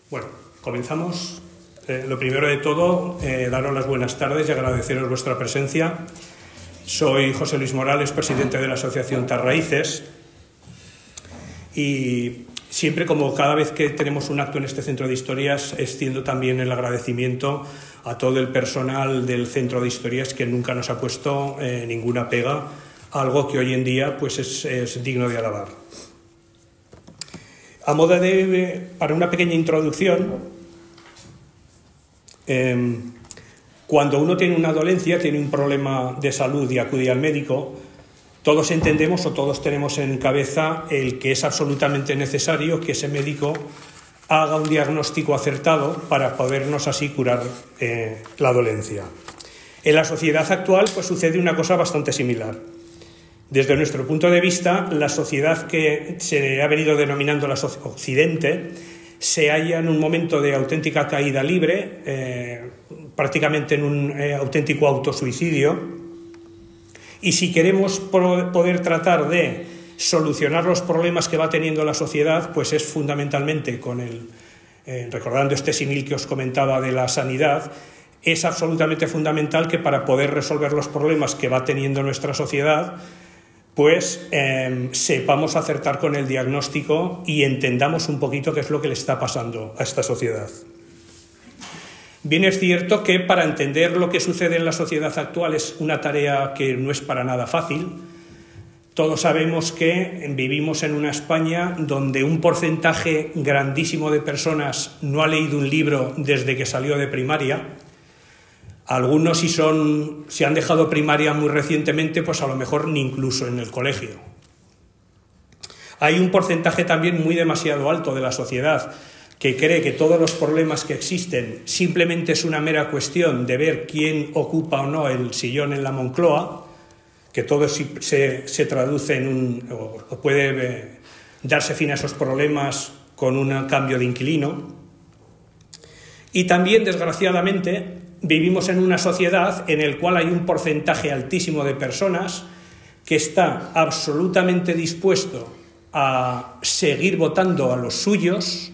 Bueno, comenzamos. Lo primero de todo, daros las buenas tardes y agradeceros vuestra presencia. Soy José Luis Morales, presidente de la Asociación Tarraíces, y siempre, como cada vez que tenemos un acto en este Centro de Historias, extiendo también el agradecimiento a todo el personal del Centro de Historias que nunca nos ha puesto ninguna pega, algo que hoy en día pues es digno de alabar. A modo para una pequeña introducción, cuando uno tiene una dolencia, tiene un problema de salud y acude al médico, todos entendemos o todos tenemos en cabeza el que es absolutamente necesario que ese médico haga un diagnóstico acertado para podernos así curar la dolencia. En la sociedad actual pues sucede una cosa bastante similar. Desde nuestro punto de vista, la sociedad que se ha venido denominando la Occidente se halla en un momento de auténtica caída libre, prácticamente en un auténtico autosuicidio, y si queremos poder tratar de solucionar los problemas que va teniendo la sociedad, pues es fundamentalmente recordando este símil que os comentaba de la sanidad, es absolutamente fundamental que para poder resolver los problemas que va teniendo nuestra sociedad, pues sepamos acertar con el diagnóstico y entendamos un poquito qué es lo que le está pasando a esta sociedad. Bien es cierto que para entender lo que sucede en la sociedad actual es una tarea que no es para nada fácil. Todos sabemos que vivimos en una España donde un porcentaje grandísimo de personas no ha leído un libro desde que salió de primaria. Algunos, si han dejado primaria muy recientemente, pues a lo mejor ni incluso en el colegio. Hay un porcentaje también muy demasiado alto de la sociedad que cree que todos los problemas que existen simplemente es una mera cuestión de ver quién ocupa o no el sillón en la Moncloa, que todo se traduce o puede darse fin a esos problemas con un cambio de inquilino. Y también, desgraciadamente, vivimos en una sociedad en la cual hay un porcentaje altísimo de personas que está absolutamente dispuesto a seguir votando a los suyos,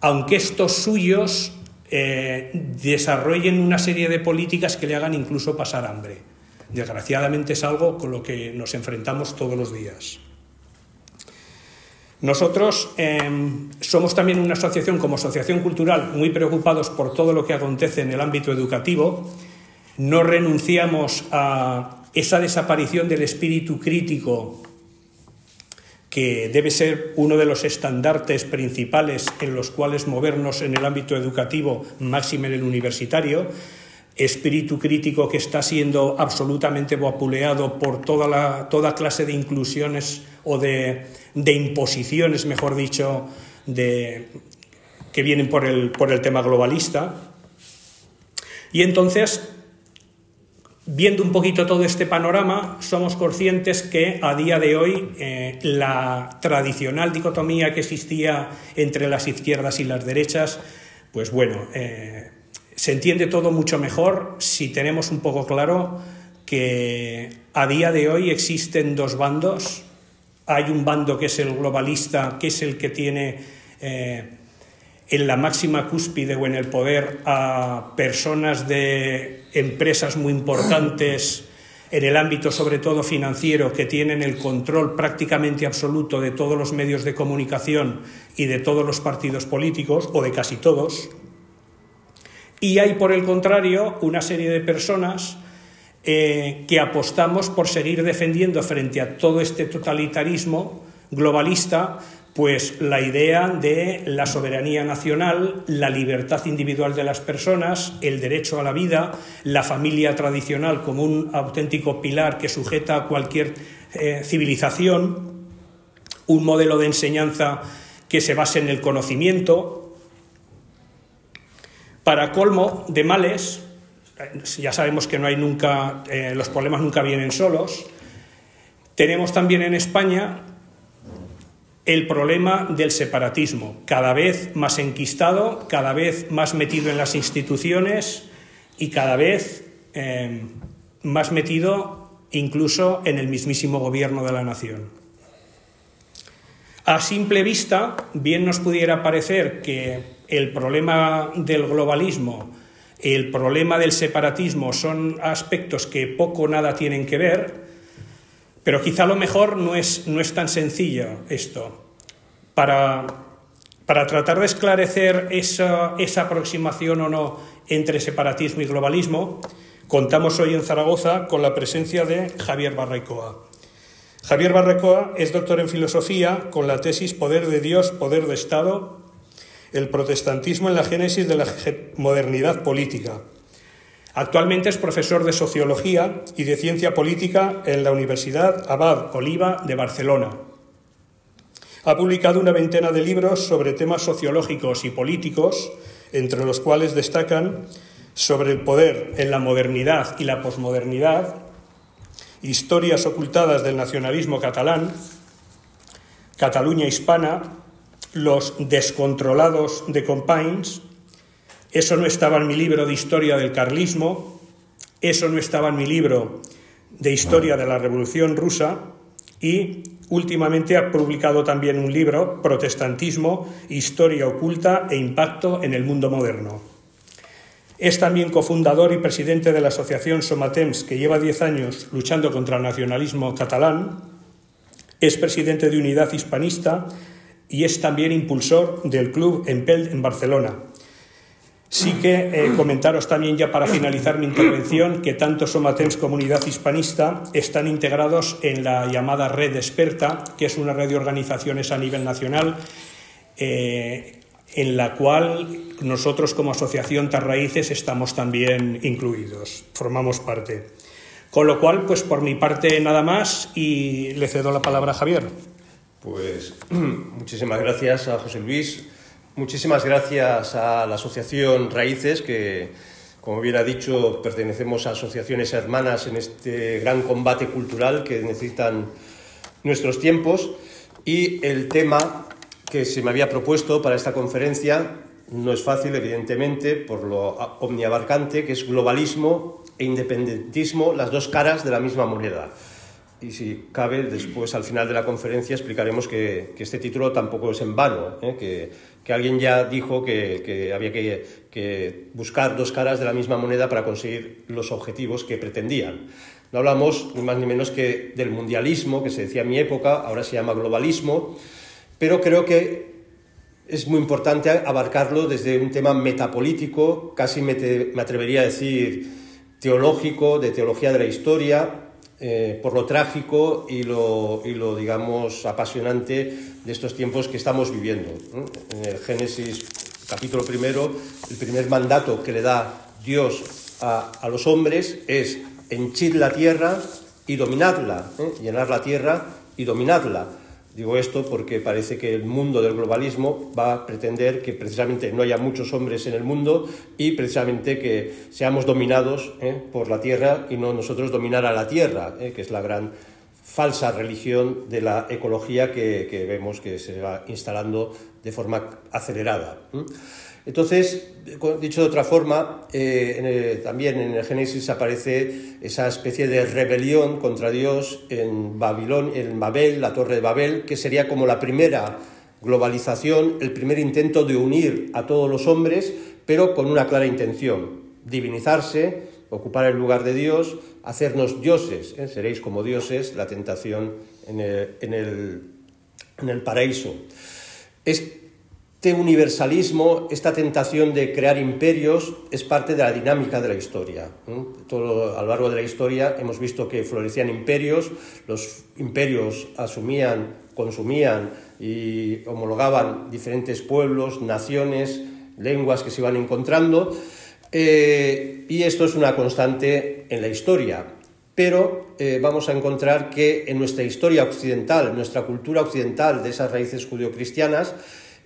aunque estos suyos desarrollen una serie de políticas que le hagan incluso pasar hambre. Desgraciadamente es algo con lo que nos enfrentamos todos los días. Nosotros somos también una asociación, como asociación cultural, muy preocupados por todo lo que acontece en el ámbito educativo. No renunciamos a esa desaparición del espíritu crítico, que debe ser uno de los estandartes principales en los cuales movernos en el ámbito educativo, máxime en el universitario. Espíritu crítico que está siendo absolutamente vapuleado por toda clase de inclusiones o de imposiciones, mejor dicho, que vienen por el tema globalista. Y entonces, viendo un poquito todo este panorama, somos conscientes que a día de hoy la tradicional dicotomía que existía entre las izquierdas y las derechas, pues bueno, se entiende todo mucho mejor si tenemos un poco claro que a día de hoy existen dos bandos. Hay un bando que es el globalista, que es el que tiene en la máxima cúspide o en el poder a personas de empresas muy importantes en el ámbito sobre todo financiero, que tienen el control prácticamente absoluto de todos los medios de comunicación y de todos los partidos políticos, o de casi todos. Y hay, por el contrario, una serie de personas que apostamos por seguir defendiendo frente a todo este totalitarismo globalista, pues la idea de la soberanía nacional, la libertad individual de las personas, el derecho a la vida, la familia tradicional como un auténtico pilar que sujeta a cualquier civilización, un modelo de enseñanza que se base en el conocimiento. Para colmo de males, ya sabemos que no hay nunca, los problemas nunca vienen solos. Tenemos también en España el problema del separatismo, cada vez más enquistado, cada vez más metido en las instituciones y cada vez más metido incluso en el mismísimo gobierno de la nación. A simple vista, bien nos pudiera parecer que el problema del globalismo, el problema del separatismo son aspectos que poco o nada tienen que ver, pero quizá a lo mejor no es tan sencillo esto. Para tratar de esclarecer esa aproximación o no entre separatismo y globalismo, contamos hoy en Zaragoza con la presencia de Javier Barraikoa. Javier Barraikoa es doctor en filosofía con la tesis Poder de Dios, Poder de Estado, el protestantismo en la génesis de la modernidad política. Actualmente es profesor de Sociología y de Ciencia Política en la Universidad Abad Oliba de Barcelona. Ha publicado una veintena de libros sobre temas sociológicos y políticos, entre los cuales destacan sobre el poder en la modernidad y la posmodernidad, Historias ocultadas del nacionalismo catalán, Cataluña hispana, Los descontrolados de Companys, Eso no estaba en mi libro de Historia del carlismo, Eso no estaba en mi libro de Historia de la Revolución Rusa, y últimamente ha publicado también un libro, Protestantismo, Historia oculta e impacto en el mundo moderno. Es también cofundador y presidente de la asociación Somatemps, que lleva 10 años luchando contra el nacionalismo catalán. Es presidente de Unidad Hispanista y es también impulsor del Club Empelt en Barcelona. Sí que comentaros también, ya para finalizar mi intervención, que tanto Somatemps como Unidad Hispanista están integrados en la llamada Red Experta, que es una red de organizaciones a nivel nacional, en la cual nosotros como Asociación Tarraíces estamos también incluidos, formamos parte. Con lo cual, pues por mi parte nada más y le cedo la palabra a Javier. Pues muchísimas gracias a José Luis, muchísimas gracias a la Asociación Raíces, que, como bien ha dicho, pertenecemos a asociaciones hermanas en este gran combate cultural que necesitan nuestros tiempos, y el tema que se me había propuesto para esta conferencia no es fácil, evidentemente, por lo omniabarcante, que es globalismo e independentismo, las dos caras de la misma moneda. Y si cabe, después, al final de la conferencia, explicaremos que este título tampoco es en vano, que alguien ya dijo que había que buscar dos caras de la misma moneda para conseguir los objetivos que pretendían. No hablamos ni más ni menos que del mundialismo, que se decía en mi época, ahora se llama globalismo, pero creo que es muy importante abarcarlo desde un tema metapolítico, casi me atrevería a decir teológico, de teología de la historia, por lo trágico y lo digamos, apasionante de estos tiempos que estamos viviendo. En el Génesis, capítulo primero, el primer mandato que le da Dios a los hombres es henchid la tierra y dominadla, llenar la tierra y dominadla. Digo esto porque parece que el mundo del globalismo va a pretender que precisamente no haya muchos hombres en el mundo y precisamente que seamos dominados por la tierra y no nosotros dominar a la tierra, que es la gran falsa religión de la ecología que vemos que se va instalando de forma acelerada. Entonces, dicho de otra forma, también en el Génesis aparece esa especie de rebelión contra Dios en Babel, la Torre de Babel, que sería como la primera globalización, el primer intento de unir a todos los hombres, pero con una clara intención: divinizarse, ocupar el lugar de Dios, hacernos dioses, seréis como dioses, la tentación en el paraíso. Este universalismo, esta tentación de crear imperios, es parte de la dinámica de la historia. A lo largo de la historia hemos visto que florecían imperios, los imperios asumían, consumían y homologaban diferentes pueblos, naciones, lenguas que se iban encontrando, y esto es una constante en la historia. Pero vamos a encontrar que en nuestra historia occidental, en nuestra cultura occidental de esas raíces judeocristianas,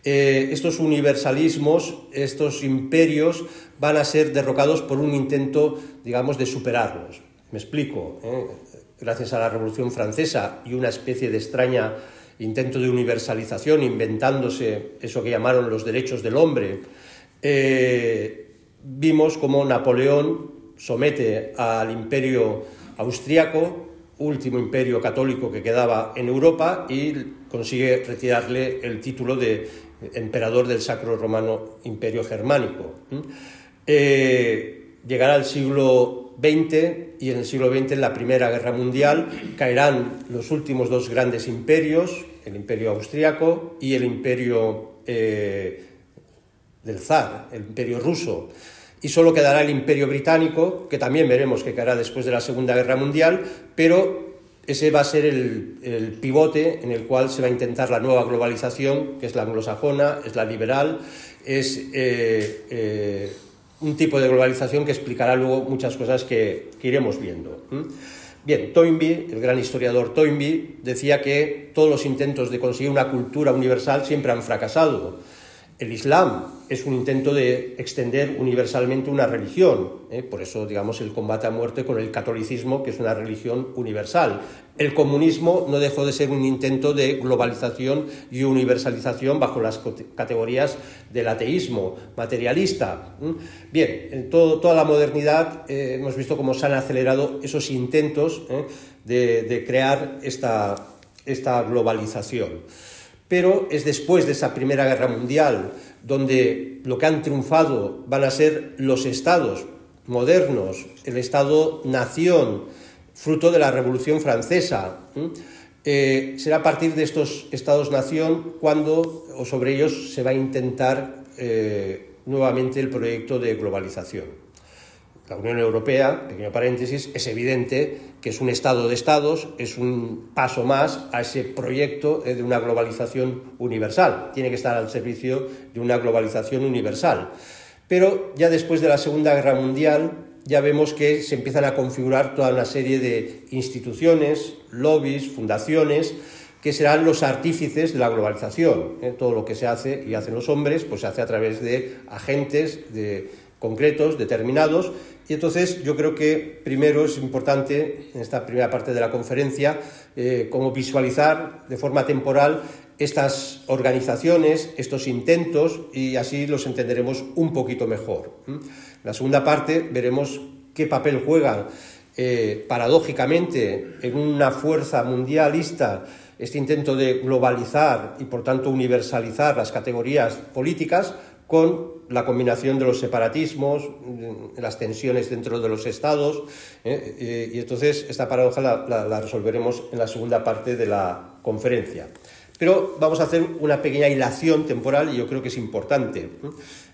estos universalismos, estos imperios van a ser derrocados por un intento, digamos, de superarlos. Me explico. Gracias a la Revolución Francesa y una especie de extraña intento de universalización, inventándose eso que llamaron los derechos del hombre, vimos cómo Napoleón somete al imperio austriaco, último imperio católico que quedaba en Europa, y consigue retirarle el título de emperador del Sacro Romano Imperio Germánico. Llegará el siglo XX y en el siglo XX, en la Primera Guerra Mundial, caerán los últimos dos grandes imperios, el Imperio Austriaco y el Imperio del Zar, el Imperio Ruso. Y solo quedará el Imperio Británico, que también veremos que caerá después de la Segunda Guerra Mundial, pero ese va a ser el pivote en el cual se va a intentar la nueva globalización, que es la anglosajona, es la liberal, es un tipo de globalización que explicará luego muchas cosas que iremos viendo. Bien, Toynbee, el gran historiador Toynbee, decía que todos los intentos de conseguir una cultura universal siempre han fracasado. El Islam es un intento de extender universalmente una religión, por eso, digamos, el combate a muerte con el catolicismo, que es una religión universal. El comunismo no dejó de ser un intento de globalización y universalización bajo las categorías del ateísmo materialista. Bien, en toda la modernidad hemos visto cómo se han acelerado esos intentos de crear esta globalización. Pero es después de esa Primera Guerra Mundial donde lo que han triunfado van a ser los estados modernos, el Estado-nación, fruto de la Revolución Francesa. Será a partir de estos estados-nación cuando o sobre ellos se va a intentar nuevamente el proyecto de globalización. La Unión Europea, pequeño paréntesis, es evidente que es un estado de estados, es un paso más a ese proyecto de una globalización universal. Tiene que estar al servicio de una globalización universal. Pero ya después de la Segunda Guerra Mundial ya vemos que se empiezan a configurar toda una serie de instituciones, lobbies, fundaciones, que serán los artífices de la globalización. Todo lo que se hace y hacen los hombres, pues se hace a través de agentes concretos, determinados, y entonces yo creo que primero es importante, en esta primera parte de la conferencia, como visualizar de forma temporal estas organizaciones, estos intentos, y así los entenderemos un poquito mejor. En la segunda parte veremos qué papel juegan, paradójicamente, en una fuerza mundialista este intento de globalizar y por tanto universalizar las categorías políticas, con la combinación de los separatismos, las tensiones dentro de los estados, y entonces esta paradoja la resolveremos en la segunda parte de la conferencia. Pero vamos a hacer una pequeña hilación temporal y yo creo que es importante.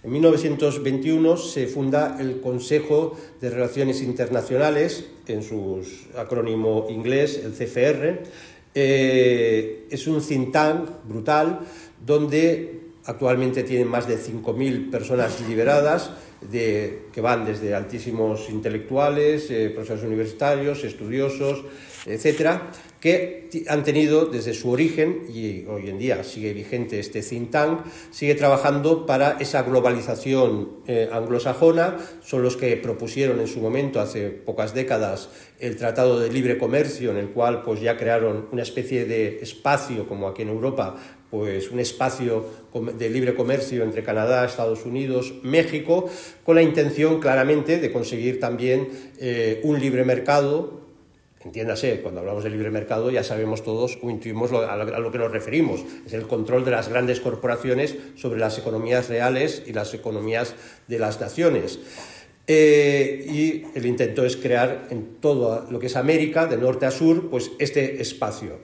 En 1921 se funda el Consejo de Relaciones Internacionales, en su acrónimo inglés, el CFR. Es un think tank brutal donde actualmente tienen más de 5.000 personas liberadas, que van desde altísimos intelectuales, profesores universitarios, estudiosos, etcétera, que han tenido desde su origen, y hoy en día sigue vigente este think tank, sigue trabajando para esa globalización anglosajona. Son los que propusieron en su momento, hace pocas décadas, el Tratado de Libre Comercio, en el cual pues ya crearon una especie de espacio, como aquí en Europa, pues un espacio de libre comercio entre Canadá, Estados Unidos, México, con la intención claramente de conseguir también un libre mercado. Entiéndase, cuando hablamos de libre mercado ya sabemos todos o intuimos a lo que nos referimos. Es el control de las grandes corporaciones sobre las economías reales y las economías de las naciones. Y el intento es crear en todo lo que es América, de norte a sur, pues este espacio.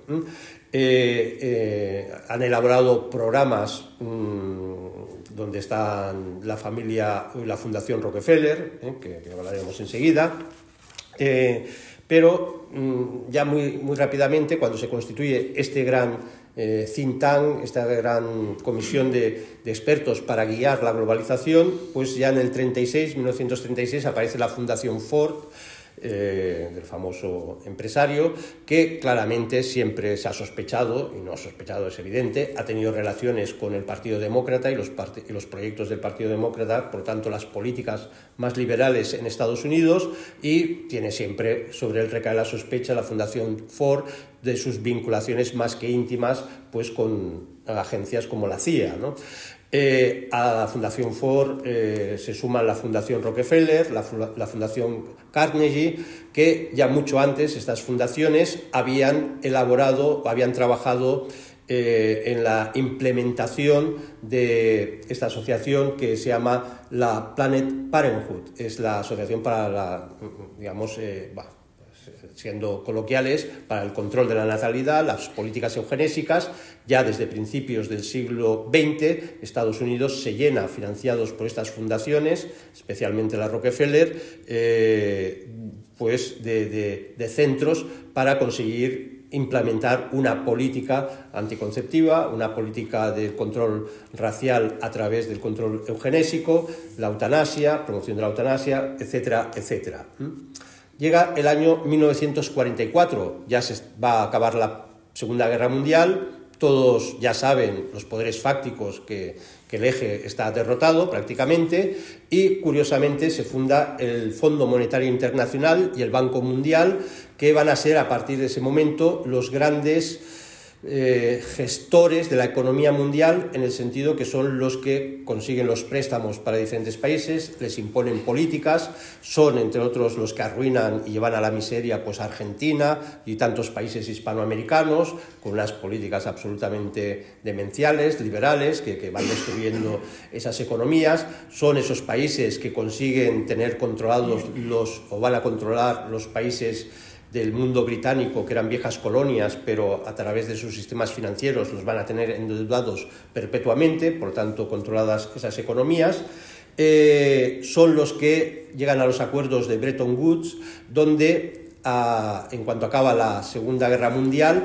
Han elaborado programas donde están la familia y la Fundación Rockefeller, que hablaremos enseguida, pero ya muy rápidamente, cuando se constituye este gran think tank, esta gran comisión de expertos para guiar la globalización, pues ya en el 1936 aparece la Fundación Ford, del famoso empresario, que claramente siempre se ha sospechado, y no ha sospechado, es evidente, ha tenido relaciones con el Partido Demócrata y los proyectos del Partido Demócrata, por tanto las políticas más liberales en Estados Unidos, y tiene siempre sobre él recae la sospecha la Fundación Ford de sus vinculaciones más que íntimas pues con agencias como la CIA, ¿no? A la Fundación Ford se suman la Fundación Rockefeller, la Fundación Carnegie, que ya mucho antes estas fundaciones habían elaborado o habían trabajado en la implementación de esta asociación que se llama la Planned Parenthood. Es la asociación para la, digamos, siendo coloquiales, para el control de la natalidad, las políticas eugenésicas. Ya desde principios del siglo XX, Estados Unidos se llena, financiados por estas fundaciones, especialmente la Rockefeller, pues de centros para conseguir implementar una política anticonceptiva, una política de control racial a través del control eugenésico, la eutanasia, promoción de la eutanasia, etcétera, etcétera. Llega el año 1944, ya se va a acabar la Segunda Guerra Mundial, todos ya saben los poderes fácticos que el eje está derrotado prácticamente, y curiosamente se funda el Fondo Monetario Internacional y el Banco Mundial, que van a ser a partir de ese momento los grandes gestores de la economía mundial, en el sentido que son los que consiguen los préstamos para diferentes países, les imponen políticas, son entre otros los que arruinan y llevan a la miseria pues a Argentina y tantos países hispanoamericanos, con unas políticas absolutamente demenciales, liberales, que van destruyendo esas economías. Son esos países que consiguen tener controlados o van a controlar los países del mundo británico, que eran viejas colonias, pero a través de sus sistemas financieros los van a tener endeudados perpetuamente, por tanto controladas esas economías. Son los que llegan a los acuerdos de Bretton Woods, donde en cuanto acaba la Segunda Guerra Mundial,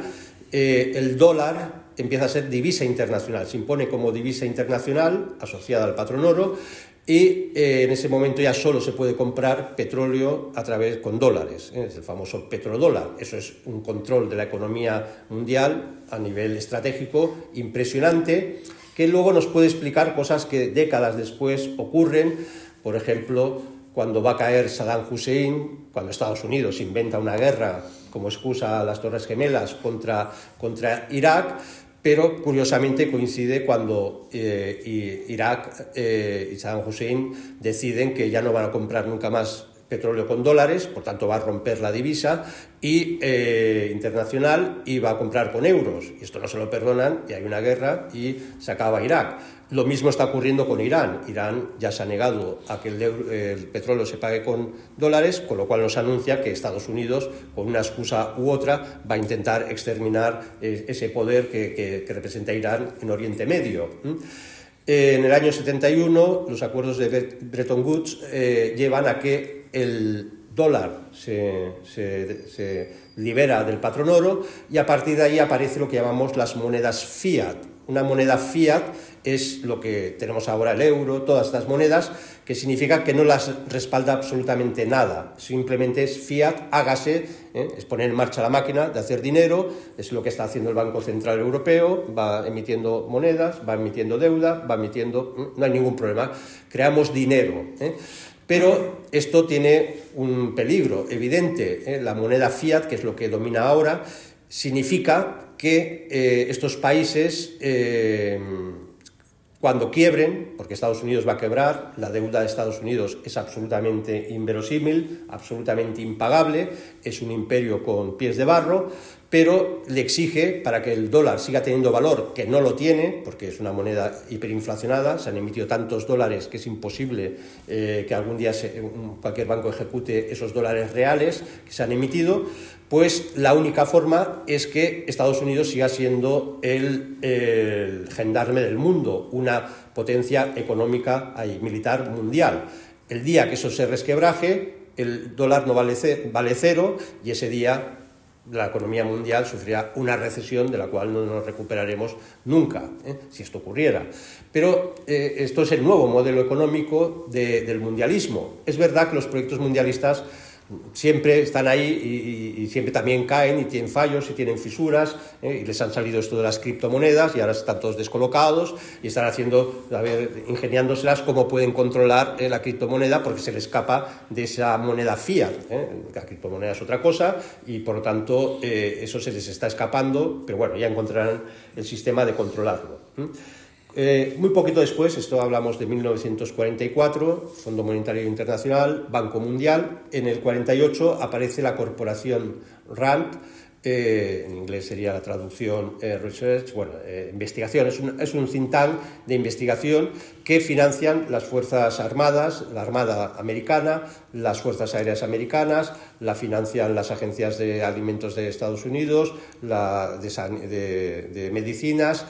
el dólar empieza a ser divisa internacional, se impone como divisa internacional asociada al patrón oro, y en ese momento ya solo se puede comprar petróleo con dólares, es el famoso petrodólar. Eso es un control de la economía mundial a nivel estratégico impresionante, que luego nos puede explicar cosas que décadas después ocurren. Por ejemplo, cuando va a caer Saddam Hussein, cuando Estados Unidos inventa una guerra como excusa a las Torres Gemelas contra Irak, pero curiosamente coincide cuando Irak y Saddam Hussein deciden que ya no van a comprar nunca más petróleo con dólares, por tanto va a romper la divisa internacional y va a comprar con euros. Y esto no se lo perdonan y hay una guerra y se acaba Irak. Lo mismo está ocurriendo con Irán. Irán ya se ha negado a que el petróleo se pague con dólares, con lo cual nos anuncia que Estados Unidos, con una excusa u otra, va a intentar exterminar ese poder que representa Irán en Oriente Medio. En el año 71, los acuerdos de Bretton Woods llevan a que el dólar se libera del patrón oro, y a partir de ahí aparece lo que llamamos las monedas fiat. Una moneda fiat es lo que tenemos ahora, el euro, todas estas monedas, que significa que no las respalda absolutamente nada, simplemente es fiat, hágase, es poner en marcha la máquina de hacer dinero, es lo que está haciendo el Banco Central Europeo, va emitiendo monedas, va emitiendo deuda, no hay ningún problema, creamos dinero. Pero esto tiene un peligro evidente, la moneda fiat, que es lo que domina ahora, significa que estos países, cuando quiebren, porque Estados Unidos va a quebrar, la deuda de Estados Unidos es absolutamente inverosímil, absolutamente impagable, es un imperio con pies de barro, pero le exige, para que el dólar siga teniendo valor, que no lo tiene, porque es una moneda hiperinflacionada, se han emitido tantos dólares que es imposible que algún día cualquier banco ejecute esos dólares reales que se han emitido, pues la única forma es que Estados Unidos siga siendo el gendarme del mundo, una potencia económica y militar mundial. El día que eso se resquebraje, el dólar no vale cero, y ese día la economía mundial sufrirá una recesión de la cual no nos recuperaremos nunca, si esto ocurriera. Pero esto es el nuevo modelo económico del mundialismo. Es verdad que los proyectos mundialistas siempre están ahí y siempre también caen y tienen fallos y tienen fisuras, y les han salido esto de las criptomonedas y ahora están todos descolocados y están ingeniándoselas cómo pueden controlar la criptomoneda, porque se les escapa de esa moneda fiat. La criptomoneda es otra cosa y por lo tanto eso se les está escapando, pero bueno, ya encontrarán el sistema de controlarlo. Muy poquito después, esto hablamos de 1944, Fondo Monetario Internacional, Banco Mundial. En el 48 aparece la corporación RAND, en inglés sería la traducción research, bueno, investigación, es un think tank de investigación que financian las Fuerzas Armadas, la Armada Americana, las Fuerzas Aéreas Americanas, la financian las agencias de alimentos de Estados Unidos, de medicinas,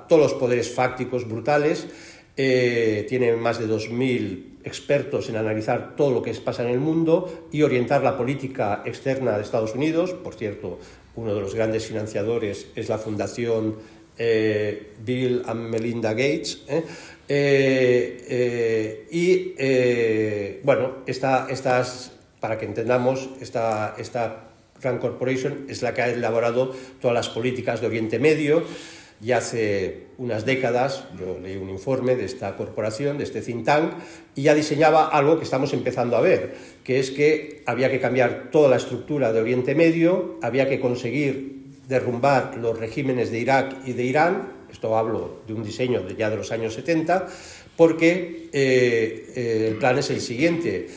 todos los poderes fácticos brutales. Tiene más de 2.000 expertos en analizar todo lo que pasa en el mundo y orientar la política externa de Estados Unidos. Por cierto, uno de los grandes financiadores es la fundación Bill and Melinda Gates. Bueno, para que entendamos, esta Rand Corporation es la que ha elaborado todas las políticas de Oriente Medio. Y hace unas décadas yo leí un informe de esta corporación, de este think tank, y ya diseñaba algo que estamos empezando a ver, que es que había que cambiar toda la estructura de Oriente Medio, había que conseguir derrumbar los regímenes de Irak y de Irán. Esto hablo de un diseño ya de los años 70, porque el plan es el siguiente: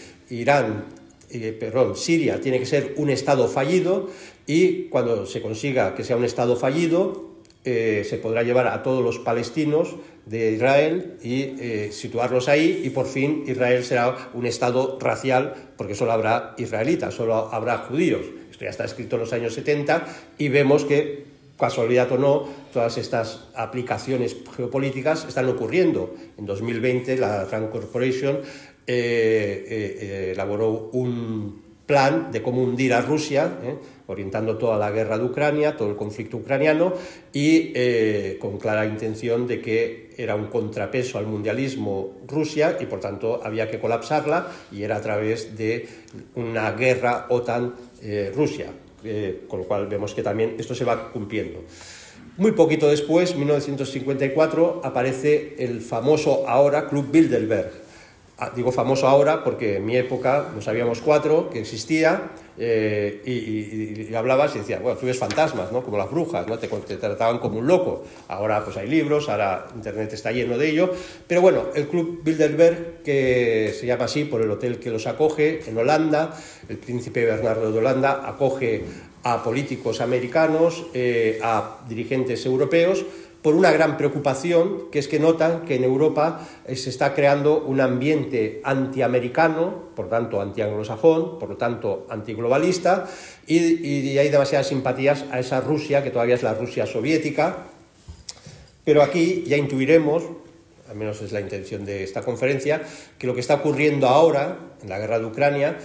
Siria tiene que ser un Estado fallido, y cuando se consiga que sea un Estado fallido, se podrá llevar a todos los palestinos de Israel y situarlos ahí, y por fin Israel será un Estado racial, porque solo habrá israelitas, solo habrá judíos. Esto ya está escrito en los años 70 y vemos que, casualidad o no, todas estas aplicaciones geopolíticas están ocurriendo. En 2020 la Rand Corporation elaboró un plan de cómo hundir a Rusia, orientando toda la guerra de Ucrania, todo el conflicto ucraniano, y con clara intención de que era un contrapeso al mundialismo Rusia y por tanto había que colapsarla, y era a través de una guerra OTAN-Rusia, con lo cual vemos que también esto se va cumpliendo. Muy poquito después, 1954, aparece el famoso ahora Club Bilderberg. Digo famoso ahora porque en mi época no sabíamos 4 que existía, y hablabas y decías, bueno, tú ves fantasmas, ¿no? Como las brujas, ¿no? Te trataban como un loco. Ahora pues hay libros, ahora Internet está lleno de ello. Pero bueno, el Club Bilderberg, que se llama así por el hotel que los acoge en Holanda, el príncipe Bernardo de Holanda acoge a políticos americanos, a dirigentes europeos, por una gran preocupación, que es que notan que en Europa se está creando un ambiente antiamericano, por tanto antianglosajón, por lo tanto antiglobalista, y hay demasiadas simpatías a esa Rusia, que todavía es la Rusia soviética. Pero aquí ya intuiremos, al menos es la intención de esta conferencia, que lo que está ocurriendo ahora en la guerra de Ucrania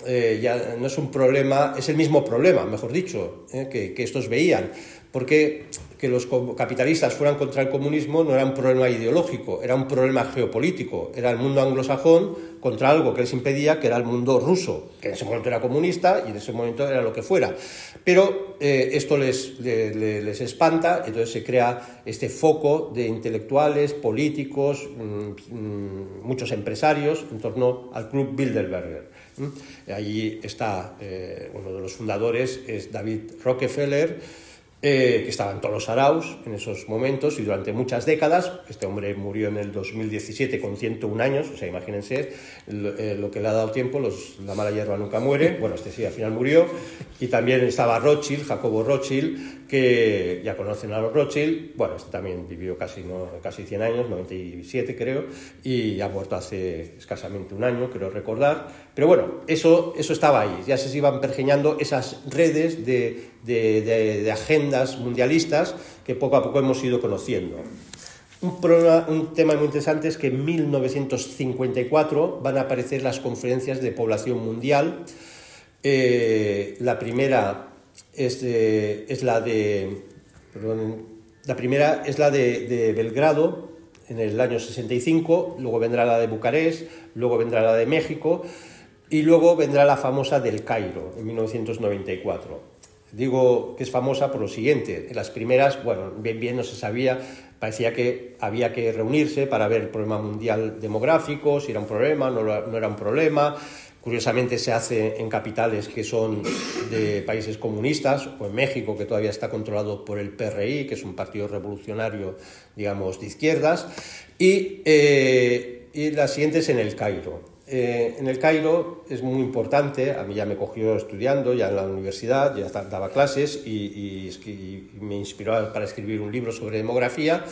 ya no es un problema, es el mismo problema, mejor dicho, que estos veían, porque que los capitalistas fueran contra el comunismo no era un problema ideológico, era un problema geopolítico. Era el mundo anglosajón contra algo que les impedía, que era el mundo ruso, que en ese momento era comunista y en ese momento era lo que fuera. Pero esto les espanta, entonces se crea este foco de intelectuales, políticos, muchos empresarios en torno al Club Bilderberger. Allí está uno de los fundadores, es David Rockefeller, que estaban todos los saraos en esos momentos y durante muchas décadas. Este hombre murió en el 2017 con 101 años, o sea, imagínense lo que le ha dado tiempo, la mala hierba nunca muere. Bueno, este sí, al final murió. Y también estaba Rothschild, Jacobo Rothschild, que ya conocen a los Rothschild. Bueno, este también vivió casi 100 años, 97 creo, y ha muerto hace escasamente un año, creo recordar. Pero bueno, eso estaba ahí, ya se iban pergeñando esas redes de agendas mundialistas que poco a poco hemos ido conociendo. Un tema muy interesante es que en 1954 van a aparecer las conferencias de población mundial. La primera es la de Belgrado en el año 65, luego vendrá la de Bucarest, luego vendrá la de México y luego vendrá la famosa del Cairo en 1994. Digo que es famosa por lo siguiente: en las primeras, bueno, bien no se sabía, parecía que había que reunirse para ver el problema mundial demográfico, si era un problema, no era un problema. Curiosamente se hace en capitales que son de países comunistas, o en México, que todavía está controlado por el PRI, que es un partido revolucionario, digamos, de izquierdas, y la siguiente es en el Cairo. en el Cairo es muy importante, a mí ya me cogió estudiando, ya en la universidad, ya daba clases y me inspiró para escribir un libro sobre demografía.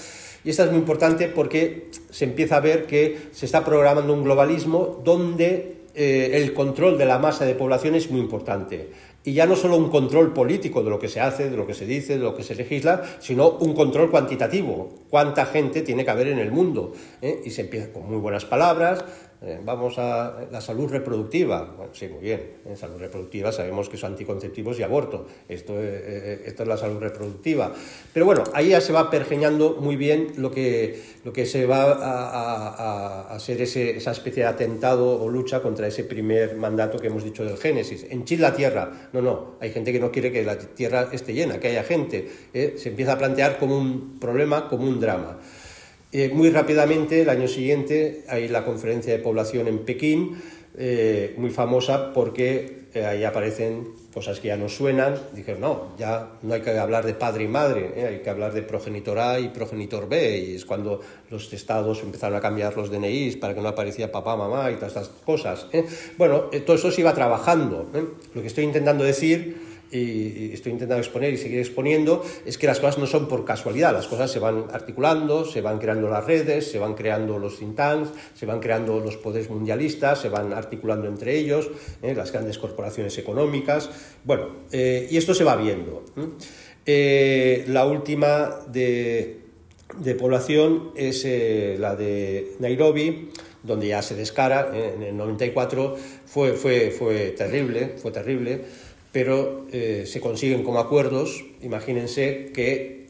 Y esta es muy importante porque se empieza a ver que se está programando un globalismo donde el control de la masa de población es muy importante. Y ya no solo un control político de lo que se hace, de lo que se dice, de lo que se legisla, sino un control cuantitativo. ¿Cuánta gente tiene que haber en el mundo? Y se empieza con muy buenas palabras. Vamos a la salud reproductiva. Bueno, sí, muy bien. En salud reproductiva sabemos que son anticonceptivos y aborto. Esto es la salud reproductiva. Pero bueno, ahí ya se va pergeñando muy bien lo que se va a ser esa especie de atentado o lucha contra ese primer mandato que hemos dicho del Génesis. Henchid la tierra. No, hay gente que no quiere que la tierra esté llena, que haya gente. Se empieza a plantear como un problema, como un drama. Muy rápidamente, el año siguiente, hay la conferencia de población en Pekín, muy famosa porque ahí aparecen cosas que ya nos suenan. Dijeron, no, ya no hay que hablar de padre y madre, hay que hablar de progenitor A y progenitor B, y es cuando los estados empezaron a cambiar los DNIs para que no aparecía papá, mamá y todas estas cosas. Bueno, todo eso se iba trabajando. Lo que estoy intentando decir y estoy intentando exponer y seguir exponiendo es que las cosas no son por casualidad, las cosas se van articulando, se van creando las redes, se van creando los think tanks, se van creando los poderes mundialistas, se van articulando entre ellos, las grandes corporaciones económicas, bueno, y esto se va viendo. La última de población es la de Nairobi, donde ya se descara, en el 94, fue terrible, pero se consiguen como acuerdos. Imagínense que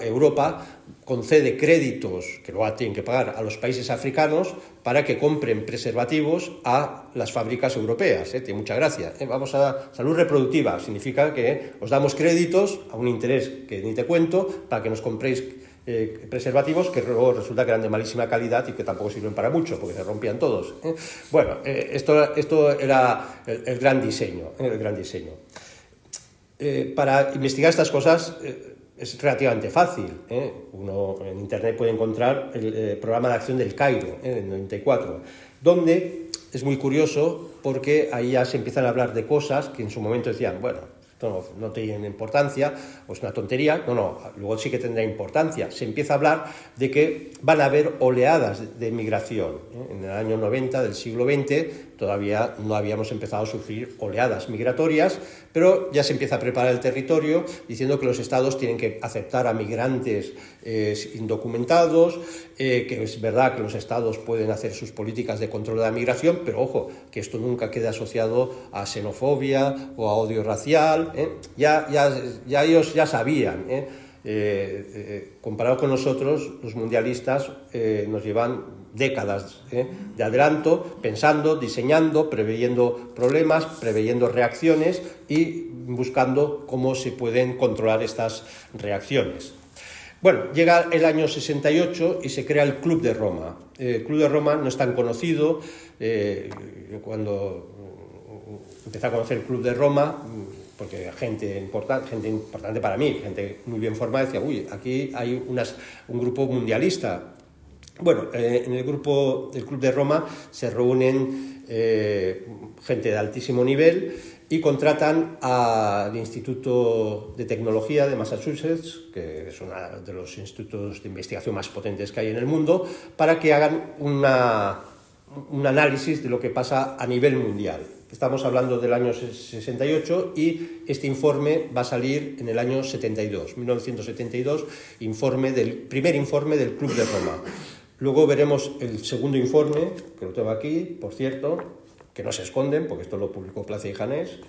Europa concede créditos, que luego tienen que pagar a los países africanos, para que compren preservativos a las fábricas europeas. Tiene mucha gracia. Vamos a salud reproductiva, significa que os damos créditos a un interés que ni te cuento, para que nos compréis preservativos que luego resulta que eran de malísima calidad y que tampoco sirven para mucho porque se rompían todos. Bueno, esto era el gran diseño. Para investigar estas cosas es relativamente fácil. Uno en internet puede encontrar el programa de acción del Cairo, en el 94, donde es muy curioso porque ahí ya se empiezan a hablar de cosas que en su momento decían, bueno, esto no tiene importancia, o es una tontería. No, luego sí que tendrá importancia. Se empieza a hablar de que van a haber oleadas de migración. En el año 90 del siglo XX todavía no habíamos empezado a sufrir oleadas migratorias, pero ya se empieza a preparar el territorio diciendo que los estados tienen que aceptar a migrantes indocumentados, que es verdad que los estados pueden hacer sus políticas de control de la migración, pero ojo, que esto nunca quede asociado a xenofobia o a odio racial. Ya ellos ya sabían. Comparado con nosotros, los mundialistas nos llevan décadas de adelanto, pensando, diseñando, preveyendo problemas, preveyendo reacciones y buscando cómo se pueden controlar estas reacciones. Bueno, llega el año 68 y se crea el Club de Roma. El Club de Roma no es tan conocido. Cuando empecé a conocer el Club de Roma, porque gente importante para mí, gente muy bien formada, decía, uy, aquí hay un grupo mundialista. Bueno, en el Club de Roma se reúnen gente de altísimo nivel y contratan al Instituto de Tecnología de Massachusetts, que es uno de los institutos de investigación más potentes que hay en el mundo, para que hagan un análisis de lo que pasa a nivel mundial. Estamos hablando del año 68 y este informe va a salir en el año 72, 1972, primer informe del Club de Roma. Luego veremos el segundo informe, que lo tengo aquí, por cierto, que no se esconden, porque esto lo publicó Plaza y Janés,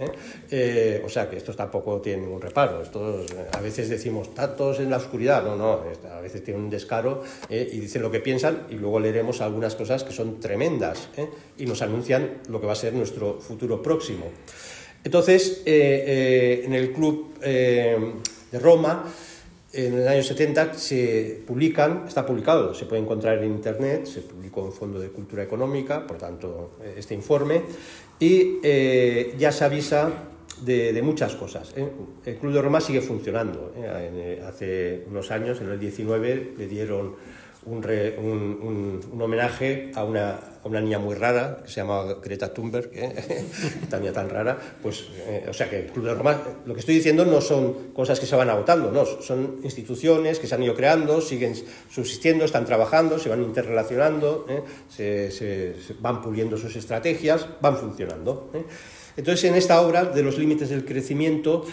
o sea que estos tampoco tienen ningún reparo. Estos, a veces decimos, tantos en la oscuridad, no, a veces tienen un descaro y dicen lo que piensan, y luego leeremos algunas cosas que son tremendas y nos anuncian lo que va a ser nuestro futuro próximo. Entonces, en el Club de Roma, en el año 70 está publicado, se puede encontrar en internet, se publicó en Fondo de Cultura Económica, por tanto, este informe, y ya se avisa de muchas cosas. El Club de Roma sigue funcionando. Hace unos años, en el 19, le dieron un homenaje a una niña muy rara que se llama Greta Thunberg, también tan rara, pues, o sea que el Club de Roma, lo que estoy diciendo no son cosas que se van agotando, no, son instituciones que se han ido creando, siguen subsistiendo, están trabajando, se van interrelacionando, se van puliendo sus estrategias, van funcionando. Entonces, en esta obra de los límites del crecimiento,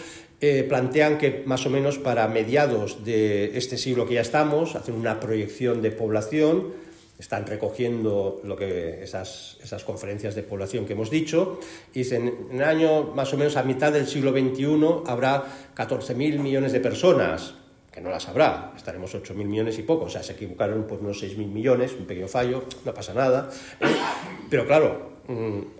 plantean que más o menos para mediados de este siglo que ya estamos, hacen una proyección de población, están recogiendo esas conferencias de población que hemos dicho, y dicen, en el año más o menos a mitad del siglo XXI habrá 14.000 millones de personas, que no las habrá, estaremos 8.000 millones y poco, o sea, se equivocaron por unos 6.000 millones, un pequeño fallo, no pasa nada, pero claro,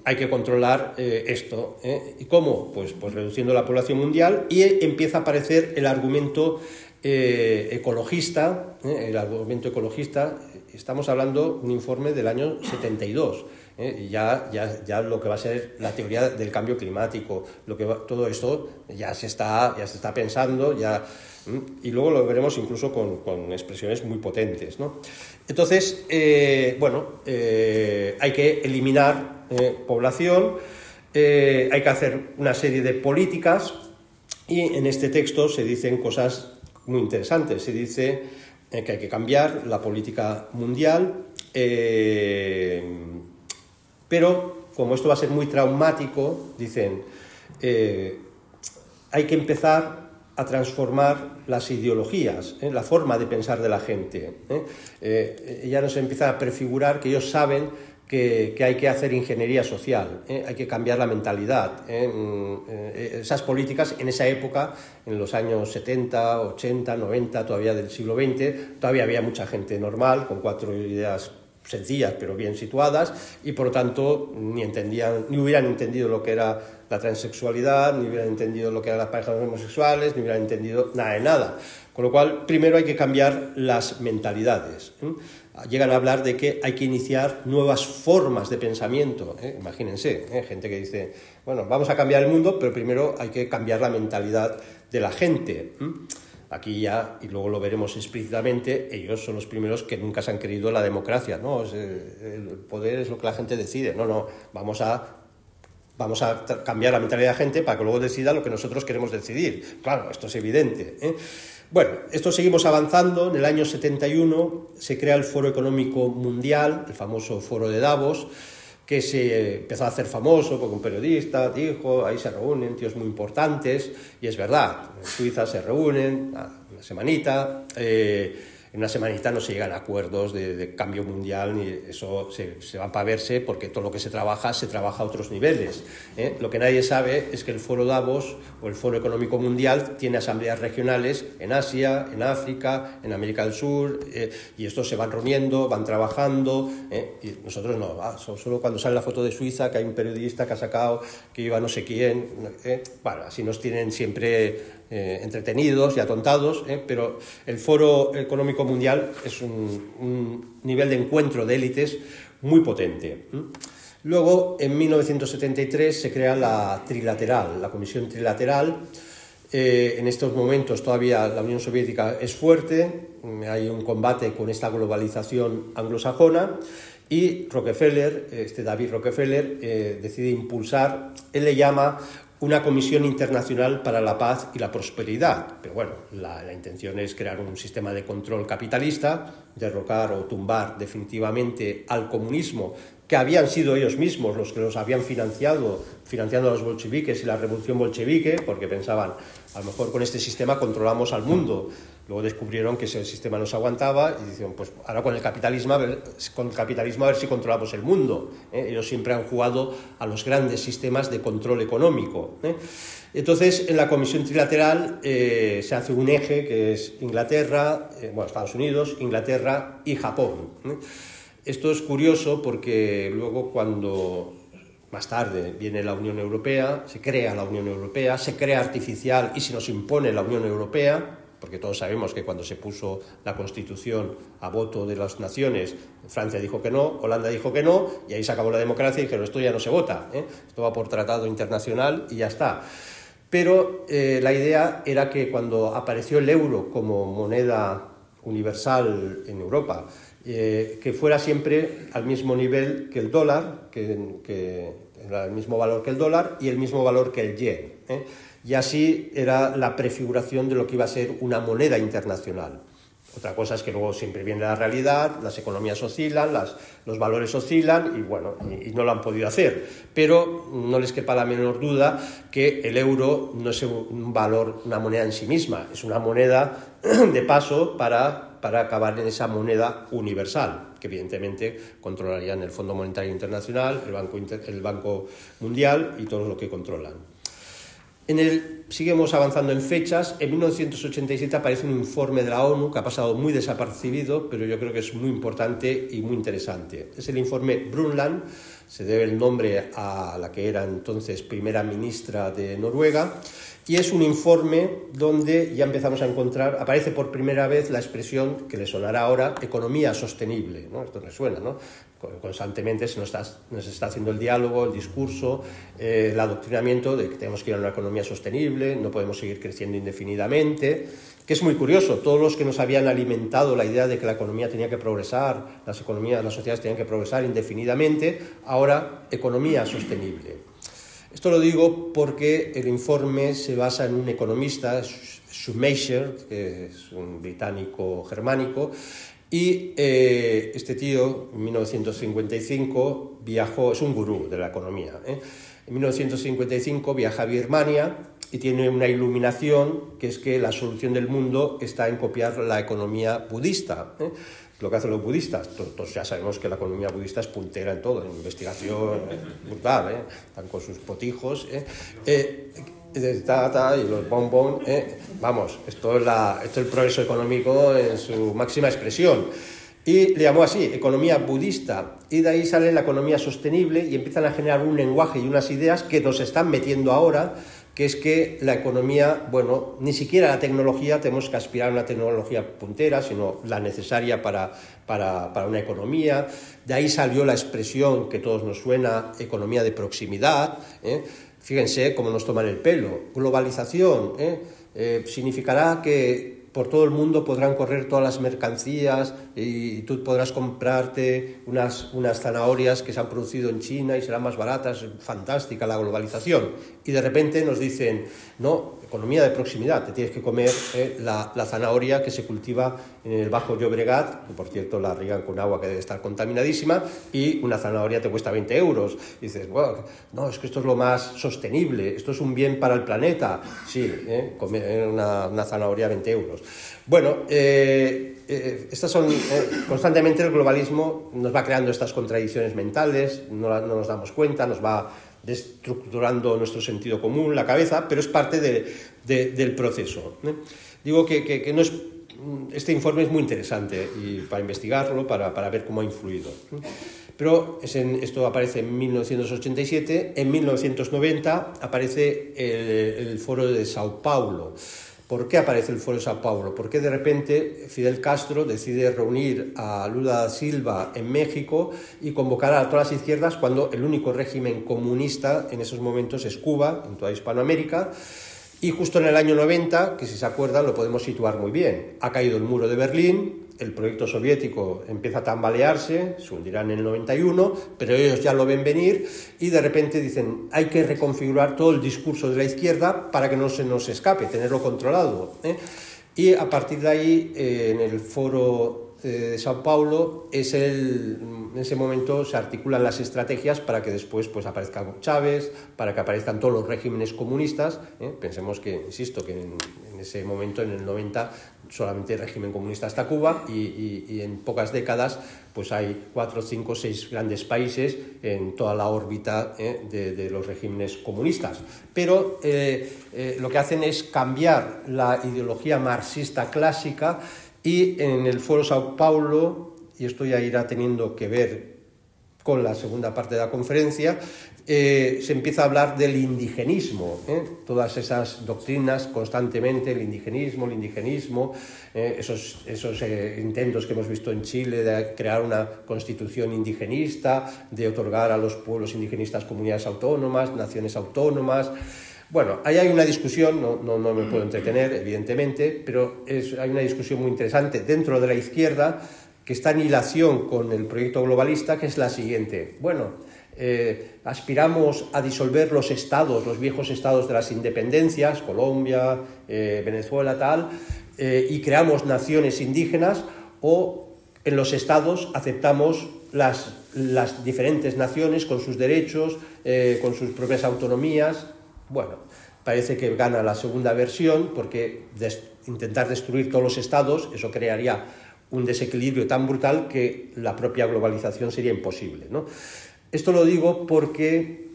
hay que controlar esto. ¿Y cómo? Pues reduciendo la población mundial, y empieza a aparecer el argumento ecologista. El argumento ecologista, estamos hablando de un informe del año 72. Ya lo que va a ser la teoría del cambio climático, todo esto ya se está pensando, y luego lo veremos incluso con expresiones muy potentes, ¿no? Entonces, hay que eliminar población, hay que hacer una serie de políticas, y en este texto se dicen cosas muy interesantes. Se dice que hay que cambiar la política mundial, pero como esto va a ser muy traumático, dicen, hay que empezar a transformar las ideologías, la forma de pensar de la gente. Ya nos empieza a prefigurar que ellos saben que hay que hacer ingeniería social, hay que cambiar la mentalidad. Esas políticas en esa época, en los años 70, 80, 90, todavía del siglo XX, todavía había mucha gente normal, con 4 ideas sencillas pero bien situadas, y por lo tanto ni hubieran entendido lo que era la transexualidad, ni hubieran entendido lo que eran las parejas homosexuales, ni hubieran entendido nada de nada. Con lo cual, primero hay que cambiar las mentalidades. Llegan a hablar de que hay que iniciar nuevas formas de pensamiento. Imagínense, gente que dice, bueno, vamos a cambiar el mundo, pero primero hay que cambiar la mentalidad de la gente. Aquí ya, y luego lo veremos explícitamente, ellos son los primeros que nunca se han creído la democracia, ¿no? El poder es lo que la gente decide. No, vamos a cambiar la mentalidad de la gente para que luego decida lo que nosotros queremos decidir. Claro, esto es evidente. Bueno, esto seguimos avanzando. En el año 71 se crea el Foro Económico Mundial, el famoso Foro de Davos, que se empezó a hacer famoso porque un periodista dijo, ahí se reúnen tíos muy importantes, y es verdad, en Suiza se reúnen una semanita, en una semanita no se llegan a acuerdos de cambio mundial, ni eso se va para verse, porque todo lo que se trabaja a otros niveles. Lo que nadie sabe es que el Foro Davos o el Foro Económico Mundial tiene asambleas regionales en Asia, en África, en América del Sur, y estos se van reuniendo, van trabajando, y nosotros no, solo cuando sale la foto de Suiza, que hay un periodista que ha sacado que iba no sé quién, bueno, así nos tienen siempre entretenidos y atontados, pero el Foro Económico Mundial es un nivel de encuentro de élites muy potente. Luego, en 1973, se crea la trilateral, la Comisión Trilateral. En estos momentos todavía la Unión Soviética es fuerte, hay un combate con esta globalización anglosajona, y Rockefeller, David Rockefeller, decide impulsar, él le llama una comisión internacional para la paz y la prosperidad. Pero bueno, la intención es crear un sistema de control capitalista, derrocar o tumbar definitivamente al comunismo, que habían sido ellos mismos los que los habían financiando a los bolcheviques y la revolución bolchevique, porque pensaban, a lo mejor con este sistema controlamos al mundo. Luego descubrieron que ese sistema no se aguantaba y dijeron, pues ahora con el capitalismo a ver si controlamos el mundo. Ellos siempre han jugado a los grandes sistemas de control económico. Entonces, en la Comisión Trilateral se hace un eje que es Inglaterra, Estados Unidos, Inglaterra y Japón. Esto es curioso porque luego cuando más tarde viene la Unión Europea, se crea la Unión Europea, se crea artificial y se nos impone la Unión Europea, porque todos sabemos que cuando se puso la Constitución a voto de las naciones, Francia dijo que no, Holanda dijo que no, y ahí se acabó la democracia y dijeron, esto ya no se vota, esto va por tratado internacional y ya está. Pero la idea era que cuando apareció el euro como moneda universal en Europa, que fuera siempre al mismo nivel que el dólar, que era el mismo valor que el dólar y el mismo valor que el yen, y así era la prefiguración de lo que iba a ser una moneda internacional. Otra cosa es que luego siempre viene la realidad, las economías oscilan, los valores oscilan y bueno, y no lo han podido hacer. Pero no les quepa la menor duda que el euro no es un valor, una moneda en sí misma, es una moneda de paso para acabar en esa moneda universal, que evidentemente controlarían el Fondo Monetario Internacional, el Banco Mundial y todo lo que controlan. Seguimos avanzando en fechas. En 1987 aparece un informe de la ONU que ha pasado muy desapercibido, pero yo creo que es muy importante y muy interesante. Es el informe Brundtland, se debe el nombre a la que era entonces primera ministra de Noruega, y es un informe donde ya empezamos a encontrar, aparece por primera vez la expresión que le sonará ahora, economía sostenible, ¿no? Esto les suena, ¿no? Constantemente se nos está haciendo el diálogo, el discurso, el adoctrinamiento de que tenemos que ir a una economía sostenible, no podemos seguir creciendo indefinidamente, que es muy curioso. Todos los que nos habían alimentado la idea de que la economía tenía que progresar, las sociedades tenían que progresar indefinidamente, ahora economía sostenible. Esto lo digo porque el informe se basa en un economista, Schumacher, que es un británico germánico, y este tío, en 1955, viajó, es un gurú de la economía, en 1955 viaja a Birmania y tiene una iluminación, que es que la solución del mundo está en copiar la economía budista, lo que hacen los budistas. Todos ya sabemos que la economía budista es puntera en todo, en investigación brutal, están con sus potijos, y los bombón, vamos, esto es el progreso económico en su máxima expresión. Y le llamó así, economía budista, y de ahí sale la economía sostenible y empiezan a generar un lenguaje y unas ideas que nos están metiendo ahora, que es que la economía, bueno, ni siquiera la tecnología, tenemos que aspirar a una tecnología puntera, sino la necesaria para una economía. De ahí salió la expresión que a todos nos suena, economía de proximidad, Fíjense cómo nos toman el pelo. Globalización, significará que por todo el mundo podrán correr todas las mercancías y tú podrás comprarte unas zanahorias que se han producido en China y serán más baratas. Fantástica la globalización. Y de repente nos dicen, no, economía de proximidad, te tienes que comer la zanahoria que se cultiva en el Bajo Llobregat, que por cierto la riegan con agua que debe estar contaminadísima, y una zanahoria te cuesta 20 euros. Y dices, bueno, no, es que esto es lo más sostenible, esto es un bien para el planeta. Sí, comer una zanahoria 20 euros. Bueno, estas son constantemente el globalismo nos va creando estas contradicciones mentales, no nos damos cuenta, nos va destructurando nuestro sentido común, la cabeza, pero es parte del proceso. Digo que no es, este informe es muy interesante y para investigarlo, para ver cómo ha influido. Pero esto aparece en 1987, en 1990 aparece el Foro de Sao Paulo. ¿Por qué aparece el Foro de Sao Paulo? Porque de repente Fidel Castro decide reunir a Lula da Silva en México y convocar a todas las izquierdas cuando el único régimen comunista en esos momentos es Cuba, en toda Hispanoamérica. Y justo en el año 90, que si se acuerdan lo podemos situar muy bien, ha caído el muro de Berlín, el proyecto soviético empieza a tambalearse, se hundirá en el 91, pero ellos ya lo ven venir y de repente dicen hay que reconfigurar todo el discurso de la izquierda para que no se nos escape, tenerlo controlado. Y a partir de ahí, en el Foro de Sao Paulo, en ese momento se articulan las estrategias para que después pues, aparezca Chávez, para que aparezcan todos los regímenes comunistas. Pensemos que, insisto, que en ese momento, en el 90, solamente el régimen comunista hasta Cuba y en pocas décadas pues hay 4, 5, 6 grandes países en toda la órbita de los regímenes comunistas. Pero lo que hacen es cambiar la ideología marxista clásica y en el Foro Sao Paulo, y esto ya irá teniendo que ver con la segunda parte de la conferencia, se empieza a hablar del indigenismo, todas esas doctrinas constantemente, el indigenismo, esos intentos que hemos visto en Chile de crear una constitución indigenista, de otorgar a los pueblos indigenistas comunidades autónomas, naciones autónomas. Bueno, ahí hay una discusión, no me puedo entretener, evidentemente, pero hay una discusión muy interesante dentro de la izquierda que está en hilación con el proyecto globalista, que es la siguiente. Bueno, aspiramos a disolver los estados, los viejos estados de las independencias, Colombia, Venezuela, tal, y creamos naciones indígenas, o en los estados aceptamos las diferentes naciones con sus derechos, con sus propias autonomías. Bueno, parece que gana la segunda versión, porque intentar destruir todos los estados, eso crearía un desequilibrio tan brutal que la propia globalización sería imposible, ¿no? Esto lo digo porque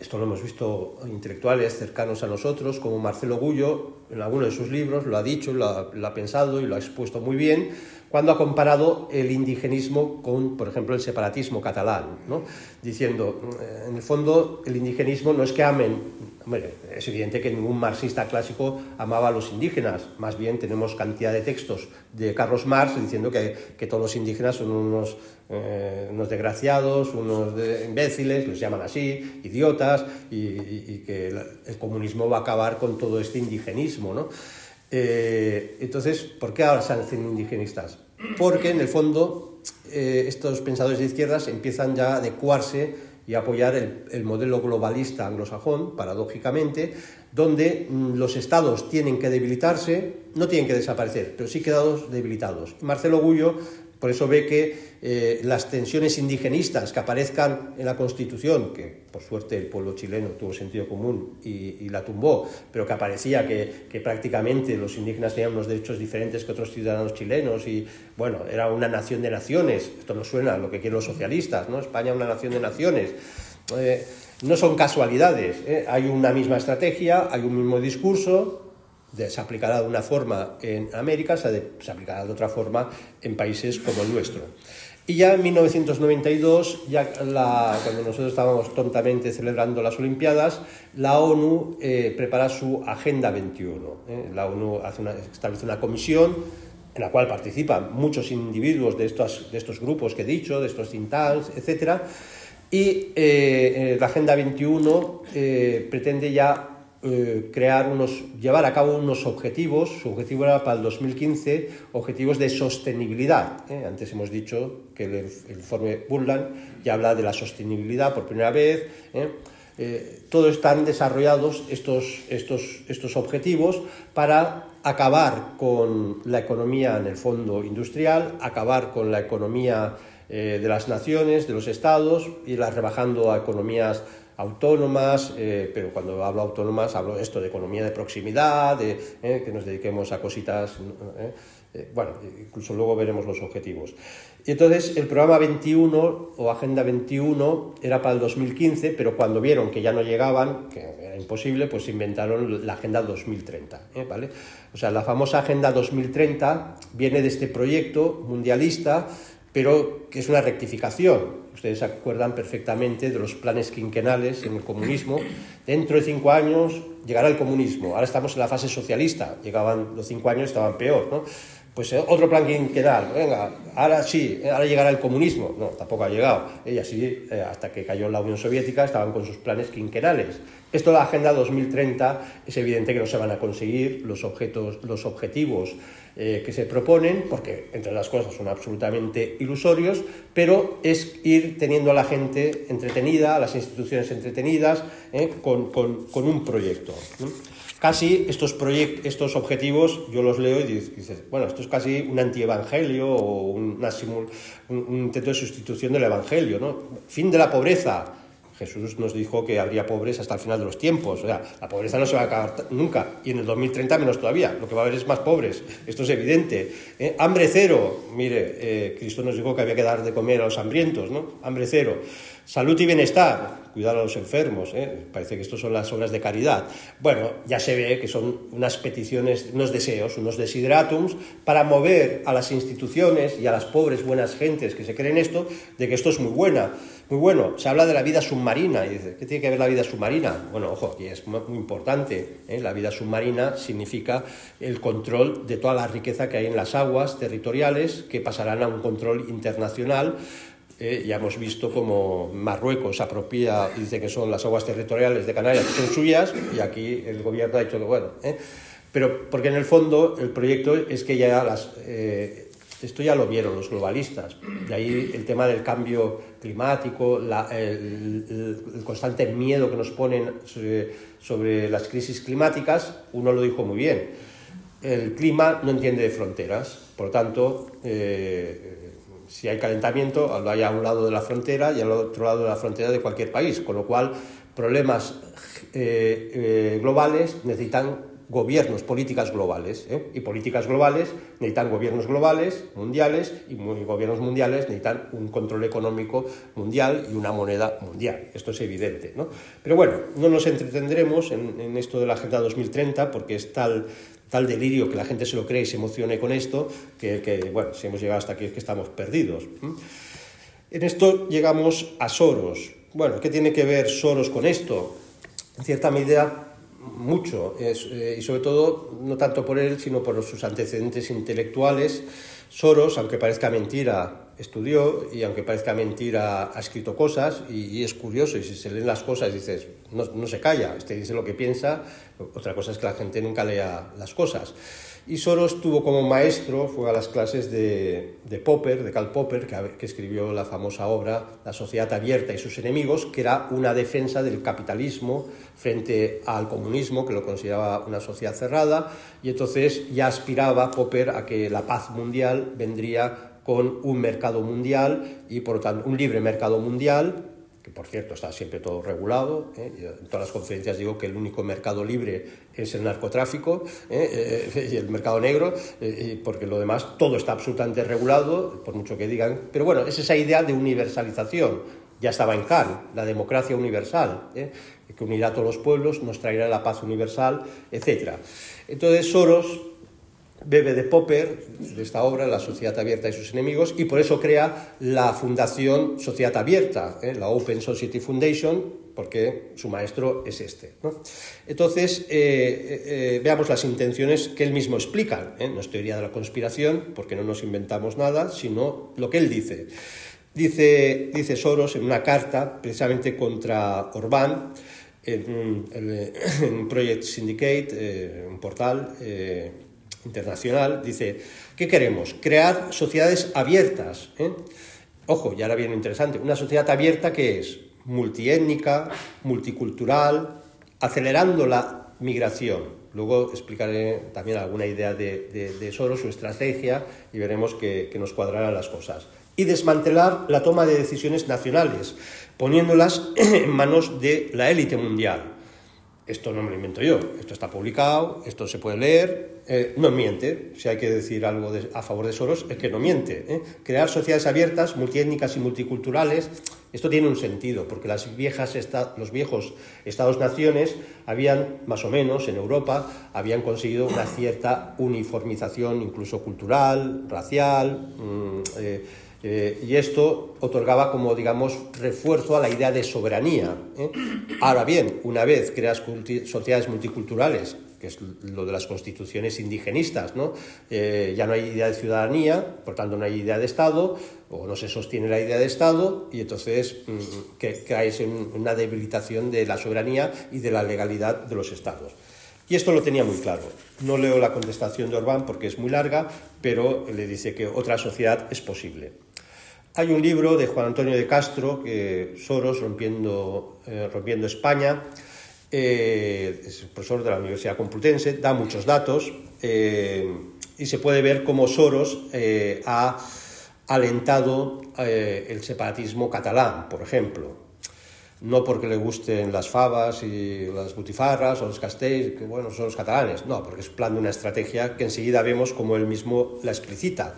esto lo hemos visto intelectuales cercanos a nosotros, como Marcelo Gullo, en alguno de sus libros lo ha dicho, lo ha pensado y lo ha expuesto muy bien, cuando ha comparado el indigenismo con, por ejemplo, el separatismo catalán, ¿no? Diciendo, en el fondo, el indigenismo no es que amen. Hombre, es evidente que ningún marxista clásico amaba a los indígenas, más bien tenemos cantidad de textos de Carlos Marx diciendo que todos los indígenas son unos desgraciados, unos imbéciles, los llaman así, idiotas, y que el comunismo va a acabar con todo este indigenismo, ¿no? Entonces, ¿por qué ahora se hacen indigenistas? Porque, en el fondo, estos pensadores de izquierdas empiezan ya a adecuarse y apoyar el modelo globalista anglosajón, paradójicamente, donde los estados tienen que debilitarse, no tienen que desaparecer, pero sí quedados debilitados. Marcelo Gullo, por eso ve que las tensiones indigenistas que aparezcan en la Constitución, que por suerte el pueblo chileno tuvo sentido común y la tumbó, pero que aparecía que prácticamente los indígenas tenían unos derechos diferentes que otros ciudadanos chilenos, y bueno, era una nación de naciones. Esto nos suena a lo que quieren los socialistas, ¿no? España una nación de naciones. No son casualidades, hay una misma estrategia, hay un mismo discurso. Se aplicará de una forma en América, se aplicará de otra forma en países como el nuestro. Y ya en 1992, cuando nosotros estábamos tontamente celebrando las Olimpiadas, la ONU prepara su Agenda 21. La ONU establece una comisión en la cual participan muchos individuos de estos grupos que he dicho, de estos think tanks, etc. Y la Agenda 21 pretende ya llevar a cabo unos objetivos. Su objetivo era para el 2015, objetivos de sostenibilidad. Antes hemos dicho que el informe Brundtland ya habla de la sostenibilidad por primera vez. Todos están desarrollados estos objetivos para acabar con la economía, en el fondo, industrial, acabar con la economía de las naciones, de los estados, irla rebajando a economías autónomas, pero cuando hablo autónomas hablo de esto de economía de proximidad, que nos dediquemos a cositas, bueno, incluso luego veremos los objetivos. Y entonces el programa 21 o Agenda 21 era para el 2015, pero cuando vieron que ya no llegaban, que era imposible, pues inventaron la Agenda 2030, ¿vale? O sea, la famosa Agenda 2030 viene de este proyecto mundialista, pero que es una rectificación. Ustedes se acuerdan perfectamente de los planes quinquenales en el comunismo. Dentro de 5 años llegará el comunismo. Ahora estamos en la fase socialista. Llegaban los 5 años, estaban peor, ¿no? Pues otro plan quinquenal. Venga, ahora sí, ahora llegará el comunismo. No, tampoco ha llegado. Y así, hasta que cayó la Unión Soviética, estaban con sus planes quinquenales. Esto de la Agenda 2030 es evidente que no se van a conseguir los objetivos que se proponen, porque entre las cosas son absolutamente ilusorios, pero es ir teniendo a la gente entretenida, a las instituciones entretenidas, con un proyecto. Casi estos objetivos yo los leo y dices, bueno, esto es casi un antievangelio o un intento de sustitución del evangelio, ¿no? Fin de la pobreza. Jesús nos dijo que habría pobres hasta el final de los tiempos. O sea, la pobreza no se va a acabar nunca, y en el 2030 menos todavía. Lo que va a haber es más pobres, esto es evidente. Hambre cero. Mire, Cristo nos dijo que había que dar de comer a los hambrientos, ¿no? Hambre cero. Salud y bienestar, cuidar a los enfermos, parece que estos son las obras de caridad. Bueno, ya se ve que son unas peticiones, unos deseos, unos desideratus, para mover a las instituciones y a las pobres buenas gentes que se creen esto, de que esto es muy bueno. Se habla de la vida submarina, y dice, ¿qué tiene que ver la vida submarina? Bueno, ojo, y es muy importante, la vida submarina significa el control de toda la riqueza que hay en las aguas territoriales, que pasarán a un control internacional. Ya hemos visto como Marruecos se apropia y dice que son las aguas territoriales de Canarias, que son suyas, y aquí el gobierno ha dicho que bueno. Pero porque en el fondo el proyecto es que ya esto ya lo vieron los globalistas. De ahí el tema del cambio climático, el constante miedo que nos ponen sobre las crisis climáticas. Uno lo dijo muy bien. El clima no entiende de fronteras. Por lo tanto, si hay calentamiento, lo hay a un lado de la frontera y al otro lado de la frontera de cualquier país. Con lo cual, problemas globales necesitan gobiernos, políticas globales, y políticas globales necesitan gobiernos globales, mundiales, y gobiernos mundiales necesitan un control económico mundial y una moneda mundial. Esto es evidente, ¿no? Pero bueno, no nos entretendremos en esto de la Agenda 2030 porque es tal delirio que la gente se lo cree y se emocione con esto que bueno, si hemos llegado hasta aquí es que estamos perdidos. En esto llegamos a Soros. Bueno, ¿qué tiene que ver Soros con esto? En cierta medida, mucho, y sobre todo no tanto por él sino por sus antecedentes intelectuales. Soros, aunque parezca mentira, estudió, y aunque parezca mentira, ha escrito cosas, y es curioso, y si se leen las cosas dices, no se calla, dice lo que piensa. Otra cosa es que la gente nunca lea las cosas. Y Soros tuvo como maestro, fue a las clases de Popper, de Karl Popper, que escribió la famosa obra La sociedad abierta y sus enemigos, que era una defensa del capitalismo frente al comunismo, que lo consideraba una sociedad cerrada, y entonces ya aspiraba Popper a que la paz mundial vendría con un mercado mundial y por lo tanto un libre mercado mundial, que por cierto está siempre todo regulado. En todas las conferencias digo que el único mercado libre es el narcotráfico y el mercado negro, porque lo demás todo está absolutamente regulado, por mucho que digan. Pero bueno, es esa idea de universalización. Ya estaba en Kant, la democracia universal, que unirá a todos los pueblos, nos traerá la paz universal, etc. Entonces Soros bebe de Popper, de esta obra, La sociedad abierta y sus enemigos, y por eso crea la Fundación Sociedad Abierta, la Open Society Foundation, porque su maestro es este, ¿no? Entonces, veamos las intenciones que él mismo explica. No es teoría de la conspiración, porque no nos inventamos nada, sino lo que él dice. Dice Soros en una carta, precisamente contra Orbán, en Project Syndicate, un portal internacional, dice: ¿qué queremos? Crear sociedades abiertas. Ojo, y ahora viene interesante, una sociedad abierta que es multiétnica, multicultural, acelerando la migración. Luego explicaré también alguna idea de Soros, su estrategia, y veremos que nos cuadrarán las cosas. Y desmantelar la toma de decisiones nacionales, poniéndolas en manos de la élite mundial. Esto no me lo invento yo, esto está publicado, esto se puede leer, no miente. Si hay que decir algo a favor de Soros, es que no miente. Crear sociedades abiertas, multiétnicas y multiculturales, esto tiene un sentido, porque los viejos Estados-naciones habían, más o menos, en Europa, habían conseguido una cierta uniformización, incluso cultural, racial, y esto otorgaba como, digamos, refuerzo a la idea de soberanía. Ahora bien, una vez creas sociedades multiculturales, que es lo de las constituciones indigenistas, ¿no? Ya no hay idea de ciudadanía, por tanto no hay idea de Estado, o no se sostiene la idea de Estado, y entonces caes en una debilitación de la soberanía y de la legalidad de los Estados. Y esto lo tenía muy claro. No leo la contestación de Orbán porque es muy larga, pero le dice que otra sociedad es posible. Hay un libro de Juan Antonio de Castro, que Soros, rompiendo España, es profesor de la Universidad Complutense, da muchos datos, y se puede ver cómo Soros ha alentado el separatismo catalán, por ejemplo. No porque le gusten las fabas y las butifarras o los castells, que bueno, son los catalanes, no, porque es plan de una estrategia que enseguida vemos como él mismo la explicita.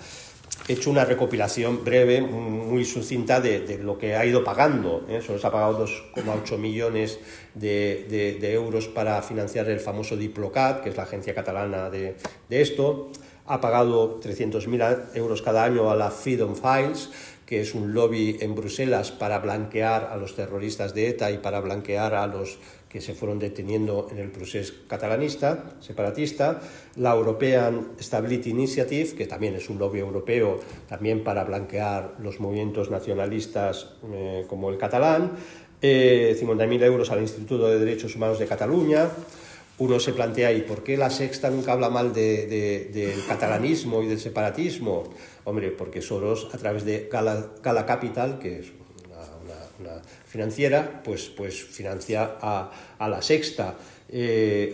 He hecho una recopilación breve, muy sucinta, de lo que ha ido pagando. Solo se ha pagado 2,8 millones de euros para financiar el famoso Diplocat, que es la agencia catalana de esto. Ha pagado 300.000 euros cada año a la Freedom Files, que es un lobby en Bruselas para blanquear a los terroristas de ETA y para blanquear a los que se fueron deteniendo en el proceso catalanista, separatista, la European Stability Initiative, que también es un lobby europeo también para blanquear los movimientos nacionalistas como el catalán, 50.000 euros al Instituto de Derechos Humanos de Cataluña. Uno se plantea, ¿y por qué La Sexta nunca habla mal del catalanismo y del separatismo? Hombre, porque Soros, a través de Gala Capital, que es una financiera, pues financia a La Sexta.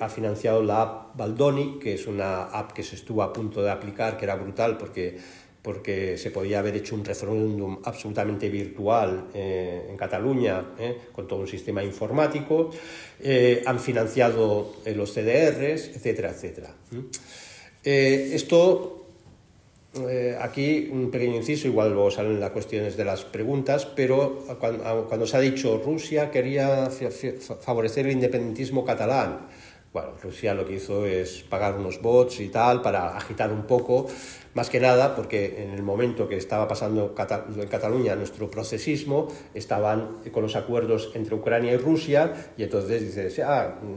Ha financiado la app Baldoni, que es una app que se estuvo a punto de aplicar, que era brutal porque se podía haber hecho un referéndum absolutamente virtual en Cataluña, con todo un sistema informático. Han financiado los CDRs, etcétera, etcétera. Aquí un pequeño inciso, igual luego salen las cuestiones de las preguntas, pero cuando se ha dicho Rusia quería favorecer el independentismo catalán, bueno, Rusia lo que hizo es pagar unos bots y tal para agitar un poco, más que nada porque en el momento que estaba pasando en Cataluña nuestro procesismo, estaban con los acuerdos entre Ucrania y Rusia, y entonces dices,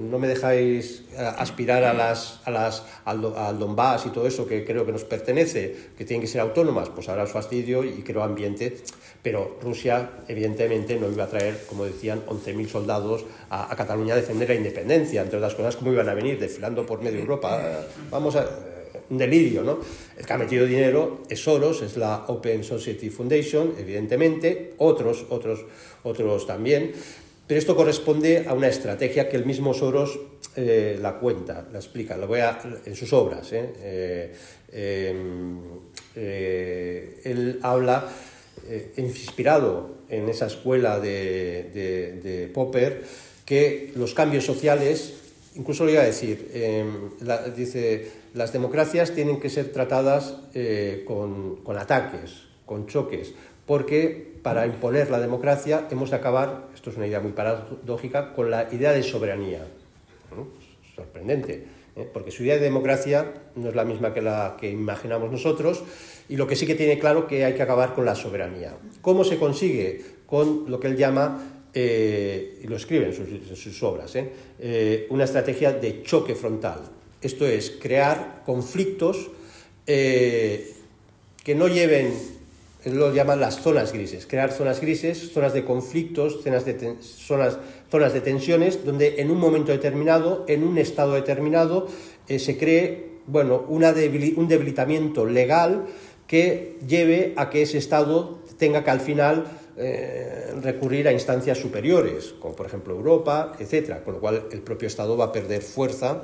no me dejáis aspirar al Donbass y todo eso que creo que nos pertenece, que tienen que ser autónomas, pues ahora os fastidio y creo ambiente. Pero Rusia, evidentemente, no iba a traer, como decían, 11.000 soldados a Cataluña a defender la independencia. Entre otras cosas, ¿cómo iban a venir? Desfilando por medio Europa. Un delirio, ¿no? El que ha metido dinero es Soros, es la Open Society Foundation, evidentemente, otros también. Pero esto corresponde a una estrategia que el mismo Soros la cuenta, la explica, en sus obras. Él habla, inspirado en esa escuela de Popper, que los cambios sociales, incluso le iba a decir, dice, las democracias tienen que ser tratadas con ataques, con choques, porque para imponer la democracia hemos de acabar, esto es una idea muy paradójica, con la idea de soberanía. Sorprendente, porque su idea de democracia no es la misma que la que imaginamos nosotros, y lo que sí que tiene claro que hay que acabar con la soberanía. ¿Cómo se consigue? Con lo que él llama, y lo escribe en sus obras, una estrategia de choque frontal. Esto es, crear conflictos que no lleven, él lo llama las zonas grises, crear zonas grises, zonas de conflictos, zonas de tensiones, donde en un momento determinado, en un estado determinado, se cree, un debilitamiento legal que lleve a que ese estado tenga que al final recurrir a instancias superiores, como por ejemplo Europa, etcétera, con lo cual el propio estado va a perder fuerza.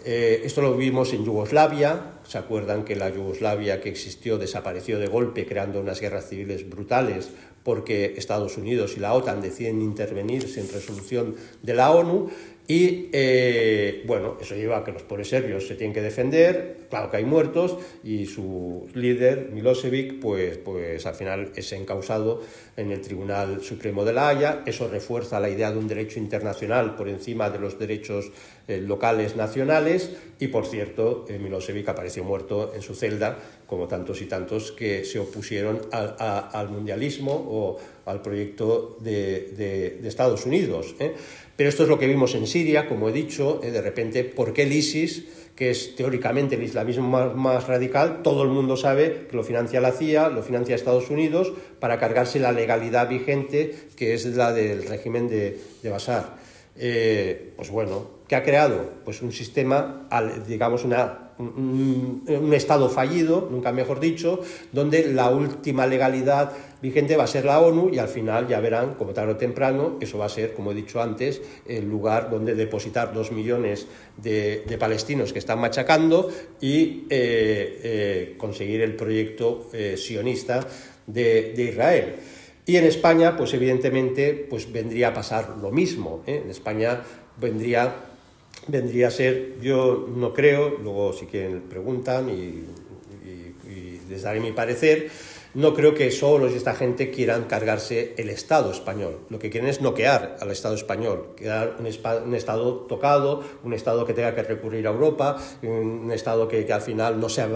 Esto lo vimos en Yugoslavia. ¿Se acuerdan que la Yugoslavia que existió desapareció de golpe, creando unas guerras civiles brutales porque Estados Unidos y la OTAN deciden intervenir sin resolución de la ONU? Y eso lleva a que los pobres serbios se tienen que defender, claro que hay muertos, y su líder, Milosevic, pues al final es encausado en el Tribunal Supremo de La Haya. Eso refuerza la idea de un derecho internacional por encima de los derechos locales nacionales, y por cierto, Milosevic apareció muerto en su celda, como tantos y tantos que se opusieron al mundialismo o al proyecto de Estados Unidos. Pero esto es lo que vimos en Siria, como he dicho, de repente, ¿por qué el ISIS, que es teóricamente el islamismo más radical, todo el mundo sabe que lo financia la CIA, lo financia Estados Unidos, para cargarse la legalidad vigente, que es la del régimen de Bashar? ¿Qué ha creado? Pues un sistema, digamos, un Estado fallido, nunca mejor dicho, donde la última legalidad vigente va a ser la ONU, y al final ya verán, como tarde o temprano, eso va a ser, como he dicho antes, el lugar donde depositar 2 millones de palestinos que están machacando y conseguir el proyecto sionista de Israel. Y en España, pues evidentemente, pues vendría a pasar lo mismo. En España vendría a ser, yo no creo, luego si quieren preguntan y les daré mi parecer, No creo que Soros y esta gente quieran cargarse el Estado español. Lo que quieren es noquear al Estado español, crear un Estado tocado, un Estado que tenga que recurrir a Europa, un Estado que al final no sea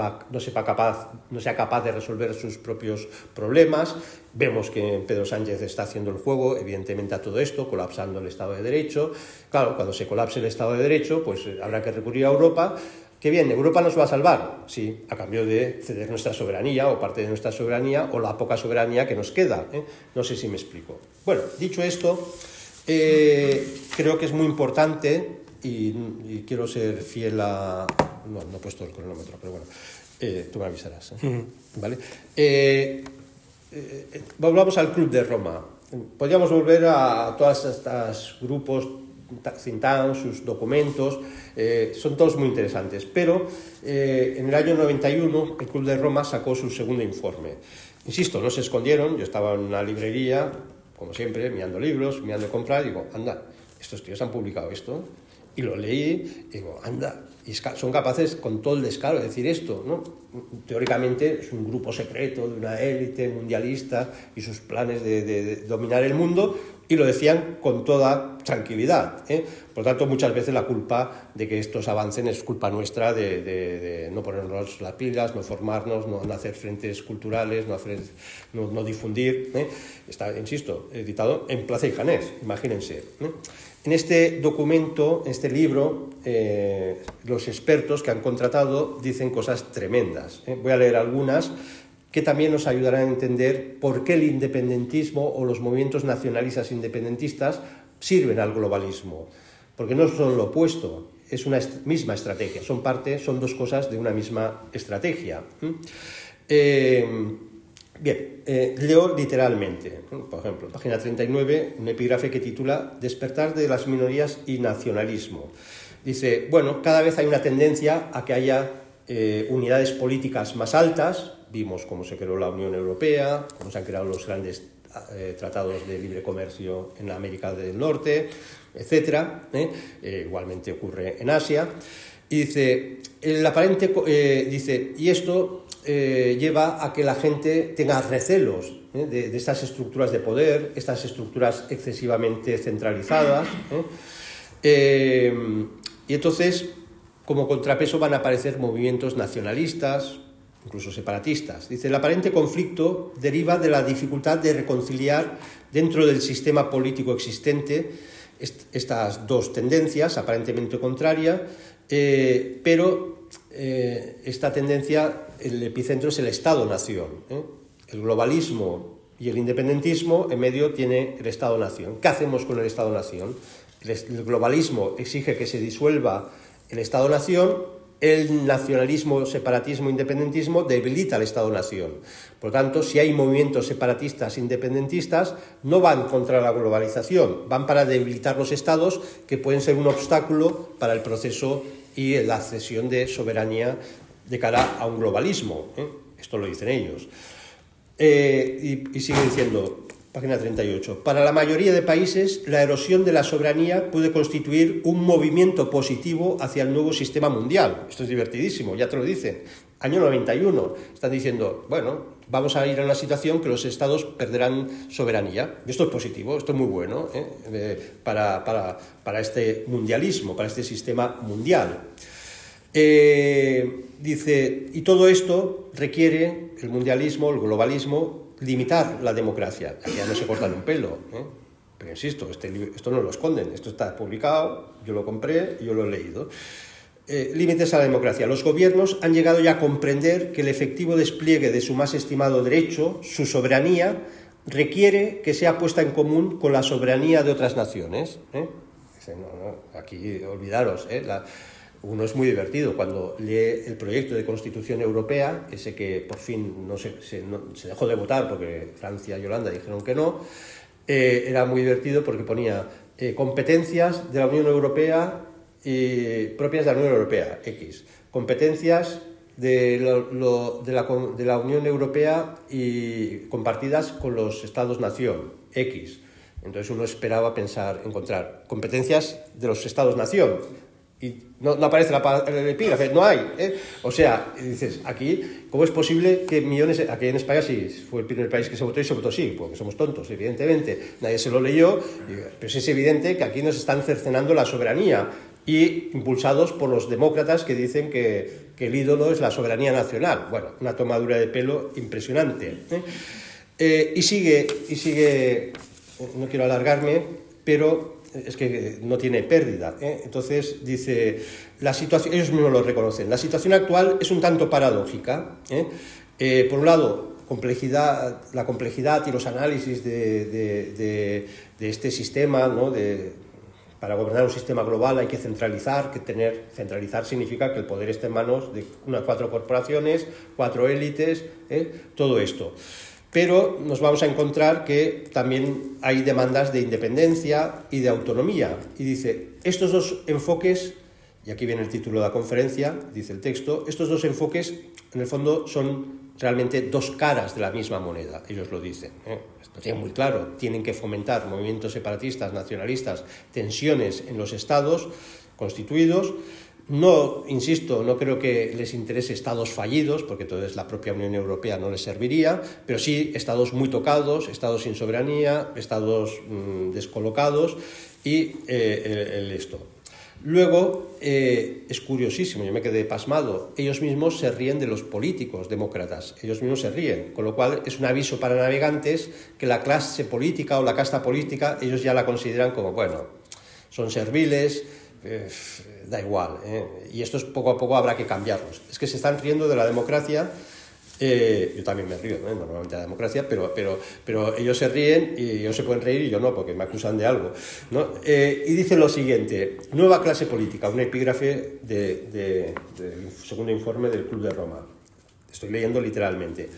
capaz de resolver sus propios problemas. Vemos que Pedro Sánchez está haciendo el juego, evidentemente, a todo esto, colapsando el Estado de Derecho. Claro, cuando se colapse el Estado de Derecho, pues habrá que recurrir a Europa. ¿Qué bien? ¿Europa nos va a salvar? Sí, a cambio de ceder nuestra soberanía o parte de nuestra soberanía o la poca soberanía que nos queda. No sé si me explico. Bueno, dicho esto, creo que es muy importante y quiero ser fiel a... No he puesto el cronómetro, pero bueno, tú me avisarás. ¿Vale? Volvamos al Club de Roma. Podríamos volver a todos estos grupos, think tanks, sus documentos, son todos muy interesantes, pero en el año 91 el Club de Roma sacó su segundo informe. Insisto, no se escondieron, yo estaba en una librería, como siempre, mirando libros, mirando comprar, y digo, anda, estos tíos han publicado esto, y lo leí, y digo, anda, y son capaces con todo el descaro de decir esto, ¿no? Teóricamente es un grupo secreto de una élite mundialista y sus planes de dominar el mundo, y lo decían con toda tranquilidad, ¿eh? Por tanto, muchas veces la culpa de que estos avancen es culpa nuestra de no ponernos las pilas, no formarnos, no hacer frentes culturales, no difundir, ¿eh? Está, insisto, editado en Plaza y Janés, imagínense, ¿eh? En este documento, en este libro, los expertos que han contratado dicen cosas tremendas, ¿eh? Voy a leer algunas que también nos ayudarán a entender por qué el independentismo o los movimientos nacionalistas independentistas sirven al globalismo. Porque no son lo opuesto, es una misma estrategia, son dos cosas de una misma estrategia. Leo literalmente, por ejemplo, página 39, un epígrafe que titula Despertar de las minorías y nacionalismo. Dice, bueno, cada vez hay una tendencia a que haya unidades políticas más altas. Vimos cómo se creó la Unión Europea, cómo se han creado los grandes tratados de libre comercio en América del Norte, etc. Igualmente ocurre en Asia. Y dice, y esto lleva a que la gente tenga recelos de estas estructuras de poder, estas estructuras excesivamente centralizadas. Y entonces, como contrapeso, van a aparecer movimientos nacionalistas, incluso separatistas. Dice, el aparente conflicto deriva de la dificultad de reconciliar dentro del sistema político existente estas dos tendencias aparentemente contrarias, pero esta tendencia, el epicentro es el Estado-nación. El globalismo y el independentismo, en medio tiene el Estado-nación. ¿Qué hacemos con el Estado-nación? El globalismo exige que se disuelva el Estado-nación. El nacionalismo, separatismo, independentismo debilita al Estado-nación. Por tanto, si hay movimientos separatistas, independentistas, no van contra la globalización, van para debilitar los estados que pueden ser un obstáculo para el proceso y la cesión de soberanía de cara a un globalismo. Esto lo dicen ellos. Y sigue diciendo, página 38, para la mayoría de países la erosión de la soberanía puede constituir un movimiento positivo hacia el nuevo sistema mundial. Esto es divertidísimo, ya te lo dicen. Año 91, están diciendo, bueno, vamos a ir a una situación que los estados perderán soberanía. Esto es positivo, esto es muy bueno para este mundialismo, para este sistema mundial. Dice, y todo esto requiere, el mundialismo, el globalismo, limitar la democracia. Aquí ya no se cortan un pelo, pero insisto, esto no lo esconden, esto está publicado, yo lo compré y yo lo he leído. Límites a la democracia. Los gobiernos han llegado ya a comprender que el efectivo despliegue de su más estimado derecho, su soberanía, requiere que sea puesta en común con la soberanía de otras naciones. Aquí olvidaros, uno es muy divertido cuando lee el proyecto de Constitución Europea, ese que por fin se dejó de votar porque Francia y Holanda dijeron que no. Era muy divertido porque ponía competencias de la Unión Europea y propias de la Unión Europea, X. Competencias de la Unión Europea y compartidas con los Estados-nación, X. Entonces uno esperaba encontrar competencias de los Estados-nación. y no aparece el epígrafe, no hay. O sea, dices, aquí, ¿cómo es posible que millones... Aquí en España sí, fue el primer país que se votó y se votó sí, porque somos tontos, evidentemente. Nadie se lo leyó, pero es evidente que aquí nos están cercenando la soberanía y impulsados por los demócratas que dicen que el ídolo es la soberanía nacional. Bueno, una tomadura de pelo impresionante. Y sigue, no quiero alargarme, pero es que no tiene pérdida. Entonces dice, la situación, ellos mismos lo reconocen, la situación actual es un tanto paradójica. Por un lado, la complejidad y los análisis de este sistema, ¿no? Para gobernar un sistema global hay que centralizar, centralizar significa que el poder esté en manos de unas 4 corporaciones, 4 élites, todo esto. Pero nos vamos a encontrar que también hay demandas de independencia y de autonomía. Y dice, estos dos enfoques, y aquí viene el título de la conferencia, dice el texto, estos dos enfoques en el fondo son realmente dos caras de la misma moneda, ellos lo dicen. Esto tiene muy claro, tienen que fomentar movimientos separatistas, nacionalistas, tensiones en los estados constituidos. No, insisto, no creo que les interese estados fallidos, porque entonces la propia Unión Europea no les serviría, pero sí estados muy tocados, estados sin soberanía, estados descolocados y esto. Luego, es curiosísimo, yo me quedé pasmado, ellos mismos se ríen de los políticos demócratas, ellos mismos se ríen, con lo cual es un aviso para navegantes que la clase política o la casta política, ellos ya la consideran como, bueno, son serviles, da igual, y estos poco a poco habrá que cambiarlos. Es que se están riendo de la democracia, yo también me río, normalmente de la democracia, pero ellos se ríen y ellos se pueden reír y yo no, porque me acusan de algo, ¿no? Y dice lo siguiente, nueva clase política, un epígrafe del segundo informe del Club de Roma. Estoy leyendo literalmente.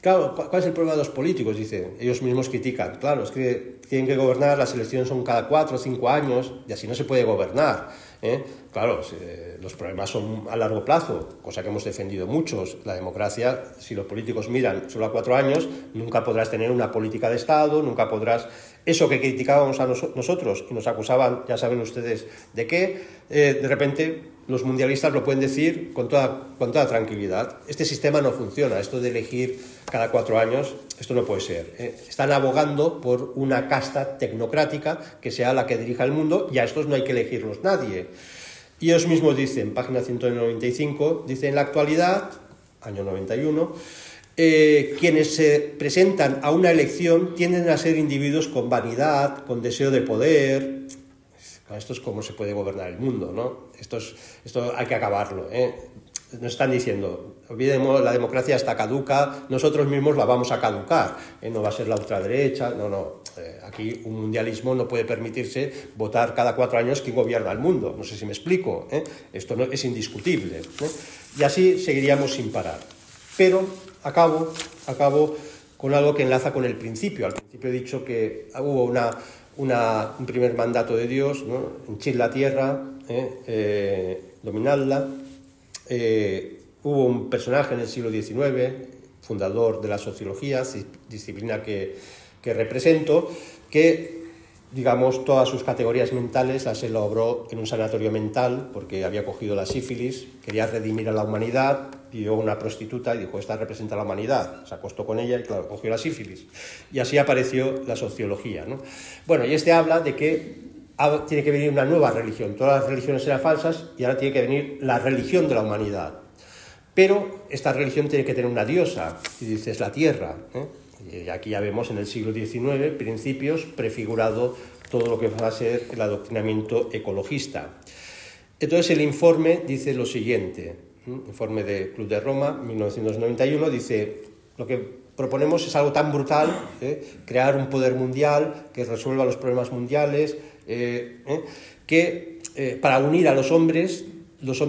Claro, ¿cuál es el problema de los políticos? Dicen, ellos mismos critican. Claro, es que tienen que gobernar, las elecciones son cada 4 o 5 años y así no se puede gobernar. Claro, los problemas son a largo plazo, cosa que hemos defendido muchos. La democracia, si los políticos miran solo a 4 años, nunca podrás tener una política de Estado, nunca podrás... Eso que criticábamos a nosotros y nos acusaban, ya saben ustedes de qué, de repente los mundialistas lo pueden decir con toda tranquilidad. Este sistema no funciona, esto de elegir cada 4 años, esto no puede ser. Están abogando por una casta tecnocrática que sea la que dirija el mundo y a estos no hay que elegirlos nadie. Y ellos mismos dicen, página 195, dice, en la actualidad, año 91, quienes se presentan a una elección tienden a ser individuos con vanidad, con deseo de poder. Esto es cómo se puede gobernar el mundo, ¿no? Esto hay que acabarlo, Nos están diciendo, olvidemos, la democracia está caduca, nosotros mismos la vamos a caducar, no va a ser la ultraderecha, no. Aquí un mundialismo no puede permitirse votar cada 4 años quién gobierna el mundo, no sé si me explico, Esto no, es indiscutible, Y así seguiríamos sin parar. Pero acabo con algo que enlaza con el principio. Al principio he dicho que hubo un primer mandato de Dios, ¿no? Henchid la tierra, dominadla. Hubo un personaje en el siglo XIX, fundador de la sociología, disciplina que represento, que, digamos, todas sus categorías mentales las elaboró en un sanatorio mental porque había cogido la sífilis, quería redimir a la humanidad, pidió una prostituta y dijo, esta representa a la humanidad, se acostó con ella y, claro, cogió la sífilis. Y así apareció la sociología, ¿no? Bueno, y habla de que tiene que venir una nueva religión, todas las religiones eran falsas y ahora tiene que venir la religión de la humanidad. Pero esta religión tiene que tener una diosa, y dice, es la tierra, Y aquí ya vemos en el siglo XIX, principios, prefigurado todo lo que va a ser el adoctrinamiento ecologista. Entonces el informe dice lo siguiente, informe del Club de Roma, 1991, dice, lo que proponemos es algo tan brutal, crear un poder mundial que resuelva los problemas mundiales, que para unir a los hombres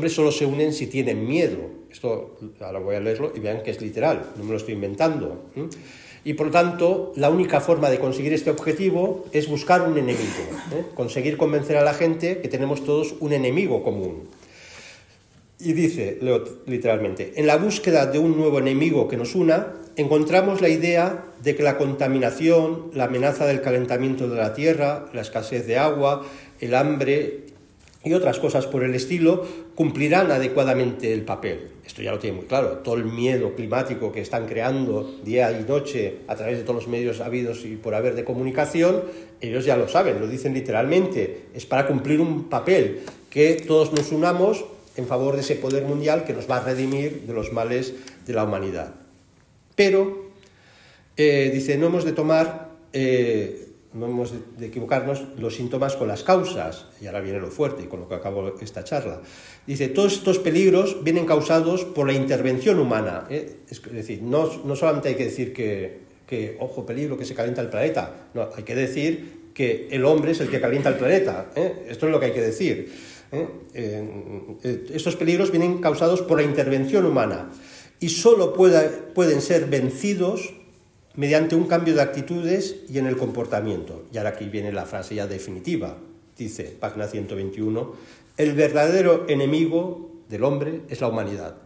solo se unen si tienen miedo. Esto ahora voy a leerlo y vean que es literal, no me lo estoy inventando. Y por lo tanto, la única forma de conseguir este objetivo es buscar un enemigo, conseguir convencer a la gente que tenemos todos un enemigo común. Y dice, leo literalmente, en la búsqueda de un nuevo enemigo que nos una, encontramos la idea de que la contaminación, la amenaza del calentamiento de la Tierra, la escasez de agua, el hambre y otras cosas por el estilo cumplirán adecuadamente el papel. Esto ya lo tiene muy claro. Todo el miedo climático que están creando día y noche a través de todos los medios habidos y por haber de comunicación, ellos ya lo saben, lo dicen literalmente. Es para cumplir un papel, que todos nos unamos en favor de ese poder mundial que nos va a redimir de los males de la humanidad. Pero, dice, no hemos de equivocarnos los síntomas con las causas, y ahora viene lo fuerte, y con lo que acabo esta charla. Dice, todos estos peligros vienen causados por la intervención humana. Es decir, no solamente hay que decir que, ojo, peligro, que se calienta el planeta. No, hay que decir que el hombre es el que calienta el planeta. Esto es lo que hay que decir. Estos peligros vienen causados por la intervención humana y solo pueden ser vencidos mediante un cambio de actitudes y en el comportamiento. Y ahora aquí viene la frase ya definitiva. Dice, página 121, el verdadero enemigo del hombre es la humanidad.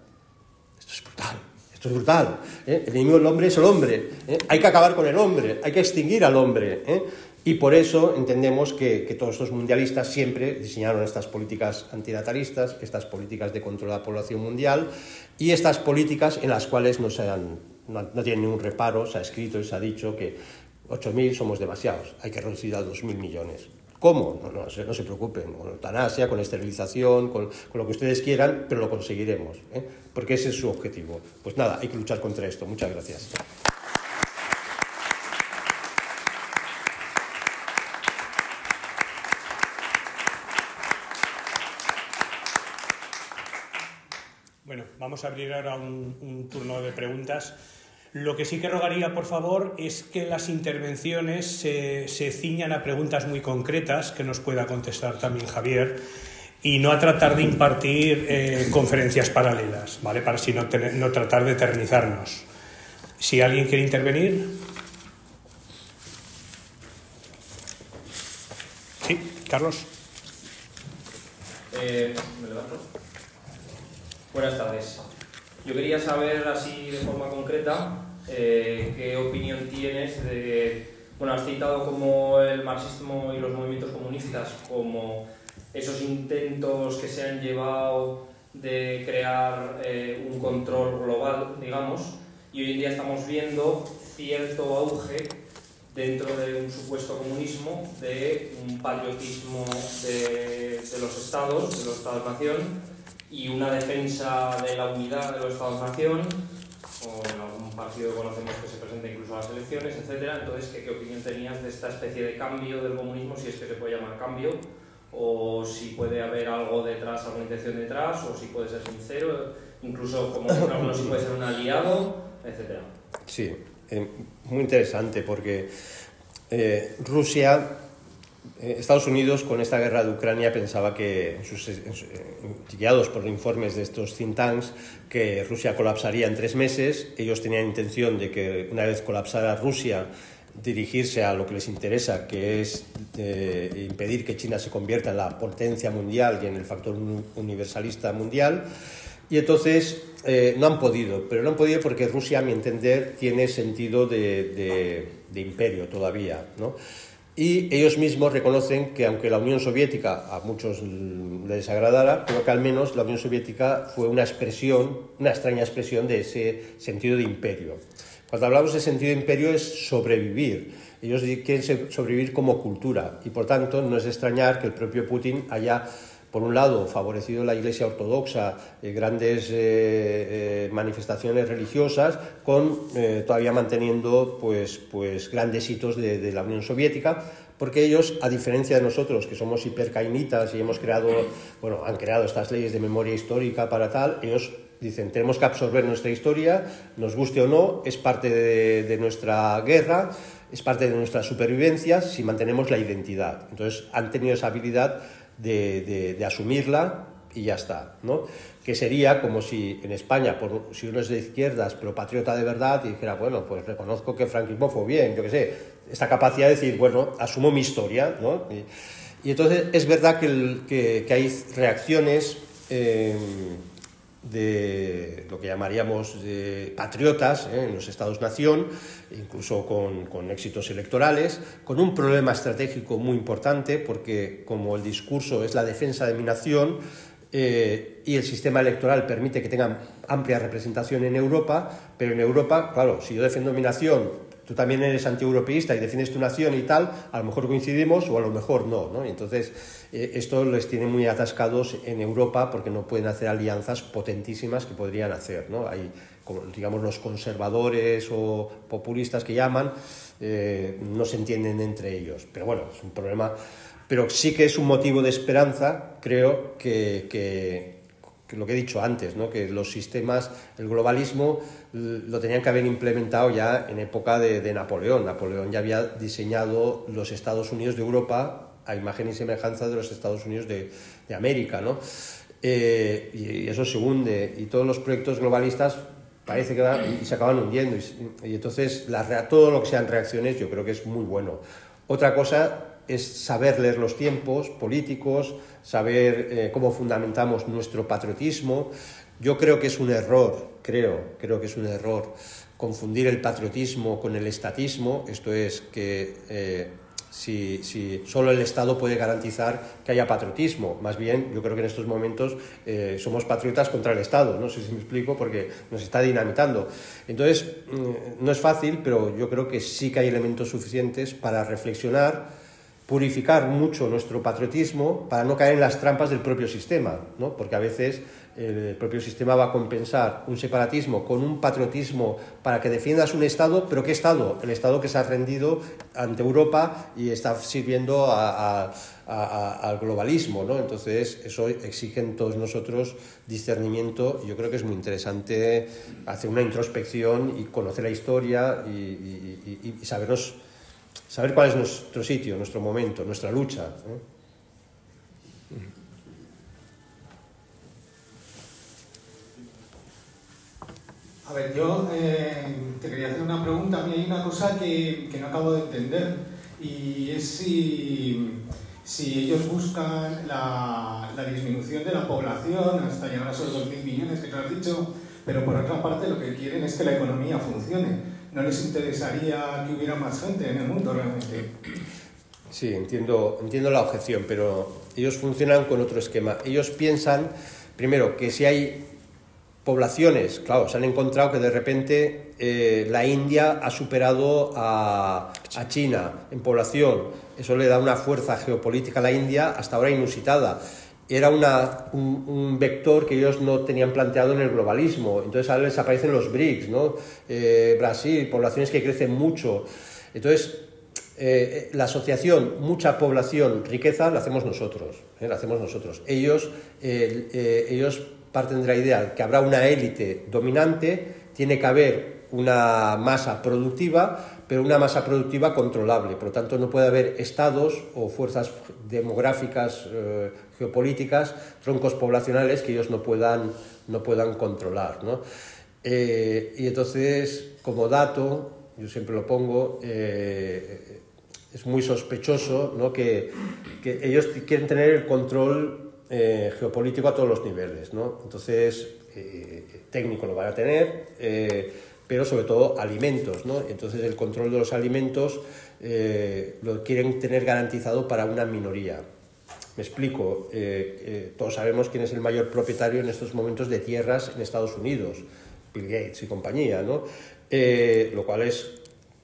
Esto es brutal, esto es brutal. El enemigo del hombre es el hombre. Hay que acabar con el hombre, hay que extinguir al hombre. Y por eso entendemos que todos estos mundialistas siempre diseñaron estas políticas antinatalistas, estas políticas de control de la población mundial y estas políticas en las cuales no tienen ningún reparo. Se ha escrito y se ha dicho que 8.000 somos demasiados, hay que reducir a 2.000 millones. ¿Cómo? No se preocupen, con eutanasia, con esterilización, con lo que ustedes quieran, pero lo conseguiremos, porque ese es su objetivo. Pues nada, hay que luchar contra esto. Muchas gracias. Bueno, vamos a abrir ahora un turno de preguntas. Lo que sí que rogaría, por favor, es que las intervenciones se ciñan a preguntas muy concretas que nos pueda contestar también Javier y no a tratar de impartir conferencias paralelas, ¿vale? Para así no tratar de eternizarnos. Si alguien quiere intervenir. Sí, Carlos. ¿Me levanto? Buenas tardes. Yo quería saber, así de forma concreta, qué opinión tienes de... Bueno, has citado como el marxismo y los movimientos comunistas como esos intentos que se han llevado de crear un control global, digamos, y hoy en día estamos viendo cierto auge dentro de un supuesto comunismo de un patriotismo de los Estados-nación, y una defensa de la unidad de los Estados-nación, con algún partido que conocemos que se presenta incluso a las elecciones, etc. Entonces, ¿qué opinión tenías de esta especie de cambio del comunismo, si es que se puede llamar cambio, o si puede haber algo detrás, alguna intención detrás, o si puede ser sincero, incluso como si puede ser un aliado, etc.? Sí, muy interesante porque Rusia... Estados Unidos, con esta guerra de Ucrania, pensaba que, guiados por informes de estos think tanks, que Rusia colapsaría en 3 meses. Ellos tenían intención de que, una vez colapsara Rusia, dirigirse a lo que les interesa, que es impedir que China se convierta en la potencia mundial y en el factor universalista mundial. Y entonces no han podido, pero no han podido porque Rusia, a mi entender, tiene sentido de imperio todavía, ¿no? Y ellos mismos reconocen que, aunque la Unión Soviética a muchos les desagradara, pero que al menos la Unión Soviética fue una extraña expresión de ese sentido de imperio. Cuando hablamos de sentido de imperio es sobrevivir. Ellos quieren sobrevivir como cultura y, por tanto, no es de extrañar que el propio Putin haya, por un lado, favorecido la Iglesia Ortodoxa, grandes manifestaciones religiosas, todavía manteniendo pues grandes hitos de la Unión Soviética, porque ellos, a diferencia de nosotros, que somos hipercainitas y han creado estas leyes de memoria histórica para tal, ellos dicen, tenemos que absorber nuestra historia, nos guste o no, es parte de nuestra guerra, es parte de nuestra supervivencia si mantenemos la identidad. Entonces, han tenido esa habilidad de asumirla y ya está, ¿no? Que sería como si en España, si uno es de izquierdas pero patriota de verdad, y dijera, bueno, pues reconozco que el franquismo fue bien, yo qué sé, esta capacidad de decir, bueno, asumo mi historia, ¿no? Y entonces es verdad que hay reacciones de lo que llamaríamos de patriotas en los Estados-nación, incluso con éxitos electorales, con un problema estratégico muy importante, porque como el discurso es la defensa de mi nación, y el sistema electoral permite que tengan amplia representación en Europa, pero en Europa, claro, si yo defiendo mi nación, tú también eres antieuropeísta y defiendes tu nación y tal, a lo mejor coincidimos o a lo mejor no, ¿no? Y entonces esto les tiene muy atascados en Europa porque no pueden hacer alianzas potentísimas que podrían hacer, ¿no? Hay, como, digamos, los conservadores o populistas que llaman, no se entienden entre ellos, pero bueno, es un problema. Pero sí que es un motivo de esperanza, creo, que lo que he dicho antes, ¿no? Que los sistemas, el globalismo, lo tenían que haber implementado ya en época de Napoleón. Napoleón ya había diseñado los Estados Unidos de Europa a imagen y semejanza de los Estados Unidos de América, ¿no? Y eso se hunde, y todos los proyectos globalistas parece que van y se acaban hundiendo, y entonces todo lo que sean reacciones yo creo que es muy bueno. Otra cosa es saber leer los tiempos políticos, saber cómo fundamentamos nuestro patriotismo. Yo creo que es un error, creo que es un error confundir el patriotismo con el estatismo. Esto es que si solo el Estado puede garantizar que haya patriotismo. Más bien, yo creo que en estos momentos somos patriotas contra el Estado, no sé si me explico, porque nos está dinamitando. Entonces, no es fácil, pero yo creo que sí que hay elementos suficientes para reflexionar, purificar mucho nuestro patriotismo para no caer en las trampas del propio sistema, ¿no? Porque a veces el propio sistema va a compensar un separatismo con un patriotismo para que defiendas un Estado, pero ¿qué Estado? El Estado que se ha rendido ante Europa y está sirviendo al globalismo, ¿no? Entonces eso exige en todos nosotros discernimiento, y yo creo que es muy interesante hacer una introspección y conocer la historia y saber cuál es nuestro sitio, nuestro momento, nuestra lucha, ¿eh? A ver, yo te quería hacer una pregunta. A mí hay una cosa que no acabo de entender, y es si ellos buscan la disminución de la población hasta llegar a esos 2.000 millones que tú has dicho, pero por otra parte lo que quieren es que la economía funcione. ¿No les interesaría que hubiera más gente en el mundo realmente? Sí, entiendo la objeción, pero ellos funcionan con otro esquema. Ellos piensan, primero, que si hay poblaciones, claro, se han encontrado que de repente la India ha superado a China en población. Eso le da una fuerza geopolítica a la India hasta ahora inusitada. Era un vector que ellos no tenían planteado en el globalismo. Entonces ahora les aparecen los BRICS, ¿no? Brasil, poblaciones que crecen mucho. Entonces, la asociación, mucha población, riqueza, la hacemos nosotros. La hacemos nosotros. Ellos parten de la idea que habrá una élite dominante, tiene que haber una masa productiva, pero una masa productiva controlable. Por lo tanto, no puede haber estados o fuerzas demográficas, geopolíticas, troncos poblacionales que ellos no puedan controlar, ¿no? Y entonces, como dato, yo siempre lo pongo, es muy sospechoso, ¿no? que ellos quieren tener el control geopolítico a todos los niveles, ¿no? Entonces, técnico lo van a tener, pero sobre todo alimentos, ¿no? Entonces el control de los alimentos lo quieren tener garantizado para una minoría. Me explico, todos sabemos quién es el mayor propietario en estos momentos de tierras en Estados Unidos, Bill Gates y compañía, ¿no? Lo cual es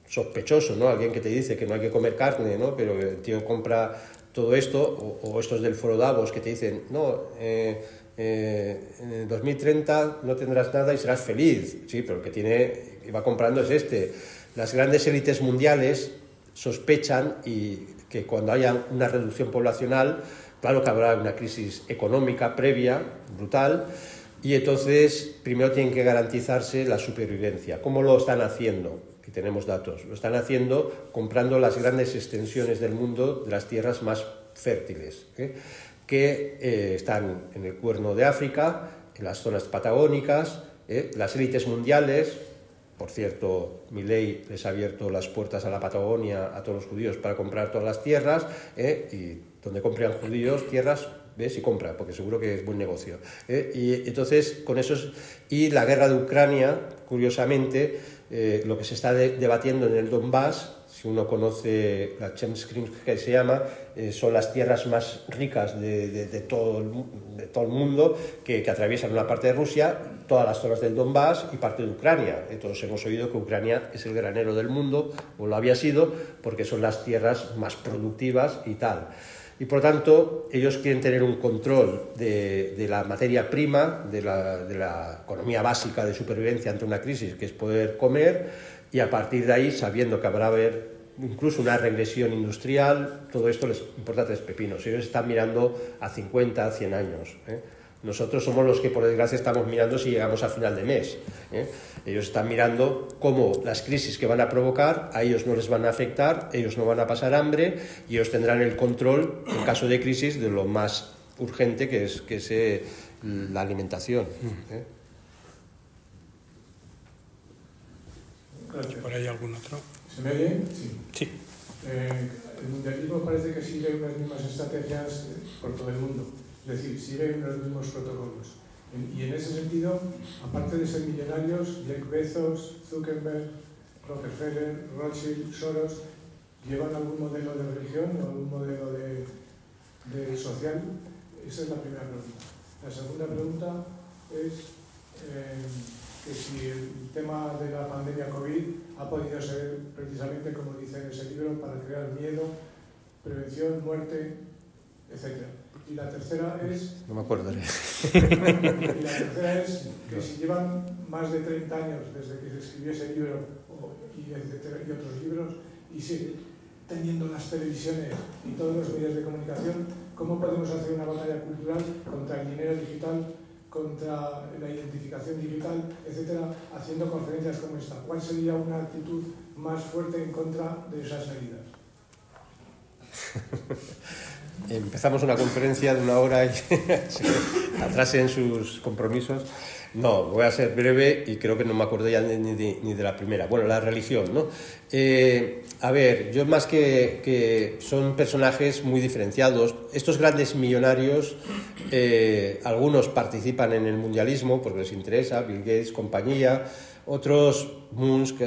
sospechoso, ¿no? Alguien que te dice que no hay que comer carne, ¿no? Pero el tío compra todo esto, o estos del Foro Davos que te dicen, no, en 2030 no tendrás nada y serás feliz. Sí, pero el que va comprando es este. Las grandes élites mundiales sospechan que cuando haya una reducción poblacional, claro que habrá una crisis económica previa, brutal, y entonces primero tienen que garantizarse la supervivencia. ¿Cómo lo están haciendo? Que tenemos datos. Lo están haciendo comprando las grandes extensiones del mundo de las tierras más fértiles, que están en el Cuerno de África, en las zonas patagónicas. Las élites mundiales, por cierto, Milei les ha abierto las puertas a la Patagonia a todos los judíos para comprar todas las tierras, y donde compran judíos tierras ¿ves? Y compra, porque seguro que es buen negocio. Y entonces, con eso y la guerra de Ucrania, curiosamente, lo que se está debatiendo en el Donbass, si uno conoce la Chemskrim, que se llama, son las tierras más ricas de todo el mundo, que atraviesan una parte de Rusia, todas las zonas del Donbass y parte de Ucrania. Todos hemos oído que Ucrania es el granero del mundo, o lo había sido, porque son las tierras más productivas y tal. Y por tanto, ellos quieren tener un control de la materia prima, de la economía básica de supervivencia ante una crisis, que es poder comer, y a partir de ahí, sabiendo que habrá incluso una regresión industrial, todo esto les importa tres pepinos. Ellos están mirando a 50, 100 años. Nosotros somos los que, por desgracia, estamos mirando si llegamos a final de mes. Ellos están mirando cómo las crisis que van a provocar a ellos no les van a afectar, ellos no van a pasar hambre y ellos tendrán el control, en caso de crisis, de lo más urgente que es la alimentación. ¿Por ahí algún otro? ¿Se me oye? Sí. Sí. El mundialismo parece que sigue unas mismas estrategias por todo el mundo, es decir, sigue los mismos protocolos. Y en ese sentido, aparte de ser millonarios, Jeff Bezos, Zuckerberg, Rockefeller, Rothschild, Soros, ¿llevan algún modelo de religión o algún modelo de social? Esa es la primera pregunta. La segunda pregunta es que si el tema de la pandemia COVID ha podido ser precisamente, como dice en ese libro, para crear miedo, prevención, muerte, etc. Y la tercera es... No me acordaré. Y la tercera es que si llevan más de 30 años desde que se escribió ese libro y otros libros y siguen teniendo las televisiones y todos los medios de comunicación, ¿cómo podemos hacer una batalla cultural contra el dinero digital, contra la identificación digital, etcétera, haciendo conferencias como esta? ¿Cuál sería una actitud más fuerte en contra de esas medidas? Empezamos una conferencia de 1 hora y se atrasen sus compromisos. No, voy a ser breve y creo que no me acuerdo ya ni de la primera. Bueno, la religión, ¿no? A ver, yo más que son personajes muy diferenciados. Estos grandes millonarios, algunos participan en el mundialismo porque les interesa, Bill Gates, compañía. Otros, Musk,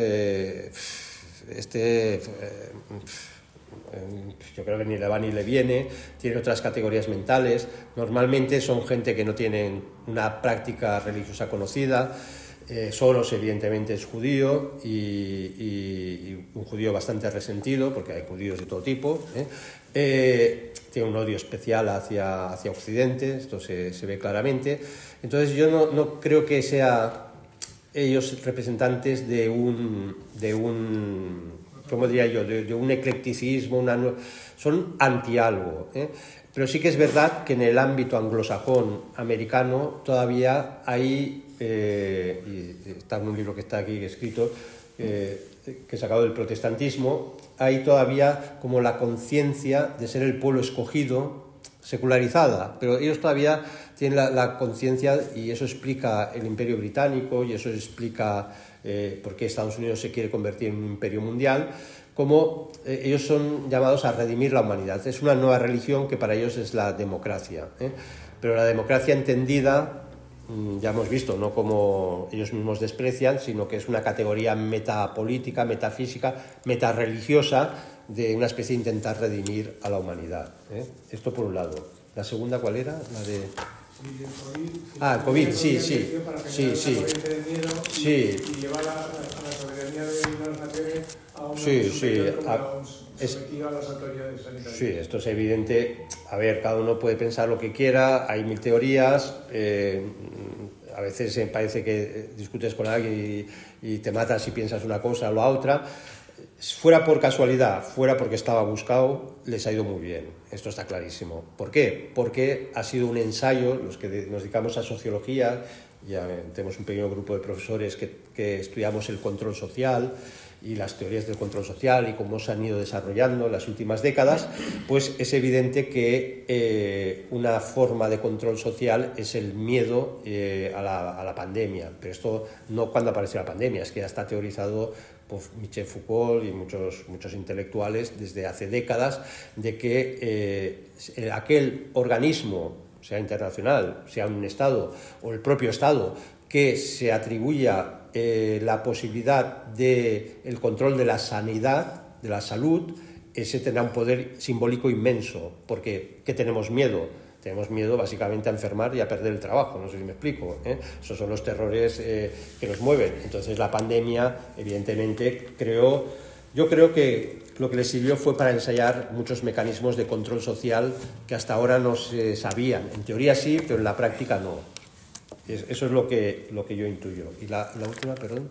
yo creo que ni le va ni le viene, tiene otras categorías mentales, normalmente son gente que no tienen una práctica religiosa conocida. Soros evidentemente es judío y un judío bastante resentido, porque hay judíos de todo tipo, tiene un odio especial hacia Occidente, esto se ve claramente. Entonces yo no creo que sean ellos representantes de un ¿cómo diría yo?, de un eclecticismo, son anti-algo. Pero sí que es verdad que en el ámbito anglosajón americano todavía hay, y está en un libro que está aquí escrito, que he sacado del protestantismo, hay todavía como la conciencia de ser el pueblo escogido, secularizada, pero ellos todavía tienen la conciencia, y eso explica el Imperio Británico, y eso explica por qué Estados Unidos se quiere convertir en un imperio mundial, como ellos son llamados a redimir la humanidad. Es una nueva religión que para ellos es la democracia, pero la democracia entendida, ya hemos visto, no como ellos mismos desprecian, sino que es una categoría metapolítica, metafísica, metareligiosa, de una especie de intentar redimir a la humanidad. Esto por un lado. ¿La segunda cuál era? La de... el COVID, sí. Y llevar a la soberanía de las naciones a una sometida a las autoridades sanitarias. Sí, esto es evidente. A ver, cada uno puede pensar lo que quiera, hay mil teorías. A veces parece que discutes con alguien y te matas si piensas una cosa o la otra. Fuera por casualidad, fuera porque estaba buscado, les ha ido muy bien. Esto está clarísimo. ¿Por qué? Porque ha sido un ensayo, los que nos dedicamos a sociología, ya tenemos un pequeño grupo de profesores que estudiamos el control social y las teorías del control social y cómo se han ido desarrollando en las últimas décadas, pues es evidente que una forma de control social es el miedo a la pandemia. Pero esto no cuando apareció la pandemia, es que ya está teorizado pues Michel Foucault y muchos intelectuales desde hace décadas, de que aquel organismo, sea internacional, sea un Estado o el propio Estado, que se atribuya la posibilidad del control de la sanidad, de la salud, ese tendrá un poder simbólico inmenso, porque ¿qué tenemos miedo? Tenemos miedo básicamente a enfermar y a perder el trabajo, no sé si me explico, ¿eh? Esos son los terrores que nos mueven. Entonces la pandemia, evidentemente, yo creo que lo que les sirvió fue para ensayar muchos mecanismos de control social que hasta ahora no se sabían. En teoría sí, pero en la práctica no. Eso es lo que yo intuyo. Y la última, perdón.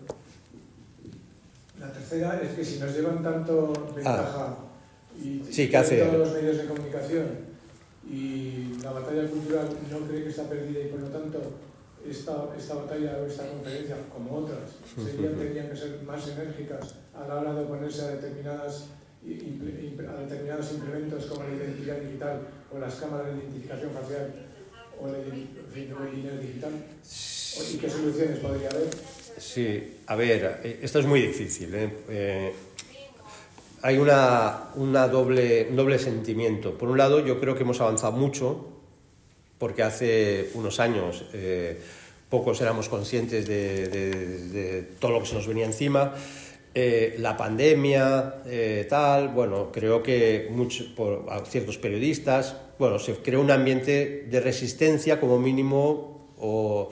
La tercera es que si nos llevan tanto ventaja y ¿qué hace? Todos los medios de comunicación y la batalla cultural no cree que está perdida y por lo tanto esta batalla o esta conferencia, como otras, tendrían que ser más enérgicas a la hora de oponerse a determinados implementos como la identidad digital o las cámaras de identificación facial o el dinero digital. ¿Y qué soluciones podría haber? Sí, a ver, esto es muy difícil, hay un doble sentimiento. Por un lado, yo creo que hemos avanzado mucho, porque hace unos años pocos éramos conscientes de todo lo que se nos venía encima. La pandemia, creo que por ciertos periodistas, se creó un ambiente de resistencia, como mínimo, o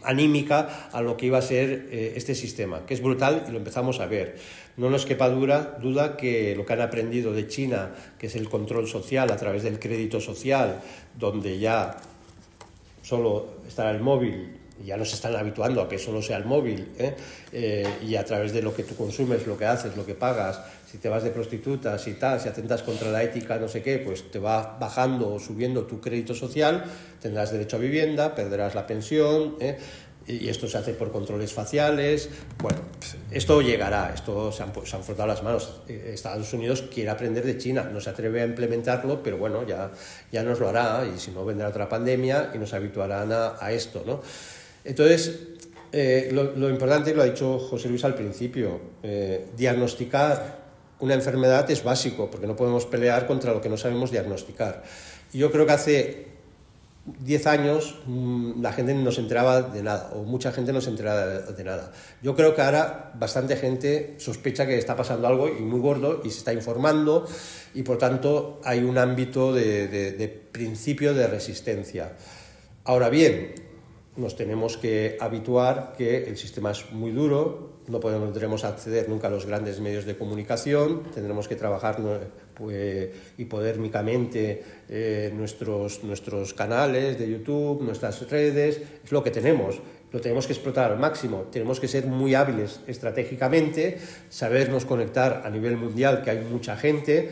anímica a lo que iba a ser este sistema, que es brutal y lo empezamos a ver. No nos quepa duda que lo que han aprendido de China, que es el control social a través del crédito social, donde ya solo estará el móvil, y ya nos están habituando a que solo sea el móvil, y a través de lo que tú consumes, lo que haces, lo que pagas, si te vas de prostitutas y tal, si atentas contra la ética, no sé qué, pues te va bajando o subiendo tu crédito social, tendrás derecho a vivienda, perderás la pensión, y esto se hace por controles faciales. Bueno, esto llegará, se han frotado las manos. Estados Unidos quiere aprender de China, no se atreve a implementarlo, pero bueno, ya nos lo hará, y si no vendrá otra pandemia y nos habituarán a esto, ¿no? Entonces, lo importante, lo ha dicho José Luis al principio, diagnosticar una enfermedad es básico, porque no podemos pelear contra lo que no sabemos diagnosticar. Y yo creo que hace 10 años la gente no se enteraba de nada, o mucha gente no se enteraba de nada. Yo creo que ahora bastante gente sospecha que está pasando algo, y muy gordo, y se está informando, y por tanto hay un ámbito de principio de resistencia. Ahora bien, nos tenemos que habituar que el sistema es muy duro, no podremos acceder nunca a los grandes medios de comunicación, tendremos que trabajar hipodérmicamente nuestros canales de YouTube, nuestras redes, es lo que tenemos. Lo tenemos que explotar al máximo, tenemos que ser muy hábiles estratégicamente, sabernos conectar a nivel mundial, que hay mucha gente.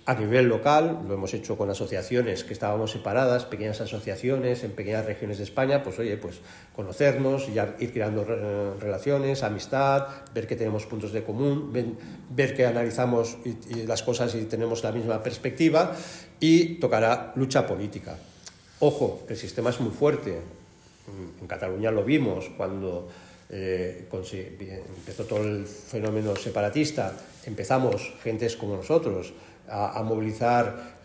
A nivel local, lo hemos hecho con asociaciones que estábamos separadas, pequeñas asociaciones en pequeñas regiones de España, pues conocernos, ir creando relaciones, amistad, ver que tenemos puntos de común, ver que analizamos y las cosas y tenemos la misma perspectiva, y tocará lucha política. Ojo, el sistema es muy fuerte. En Cataluña lo vimos cuando empezó todo el fenómeno separatista. Empezamos, gentes como nosotros, a movilizar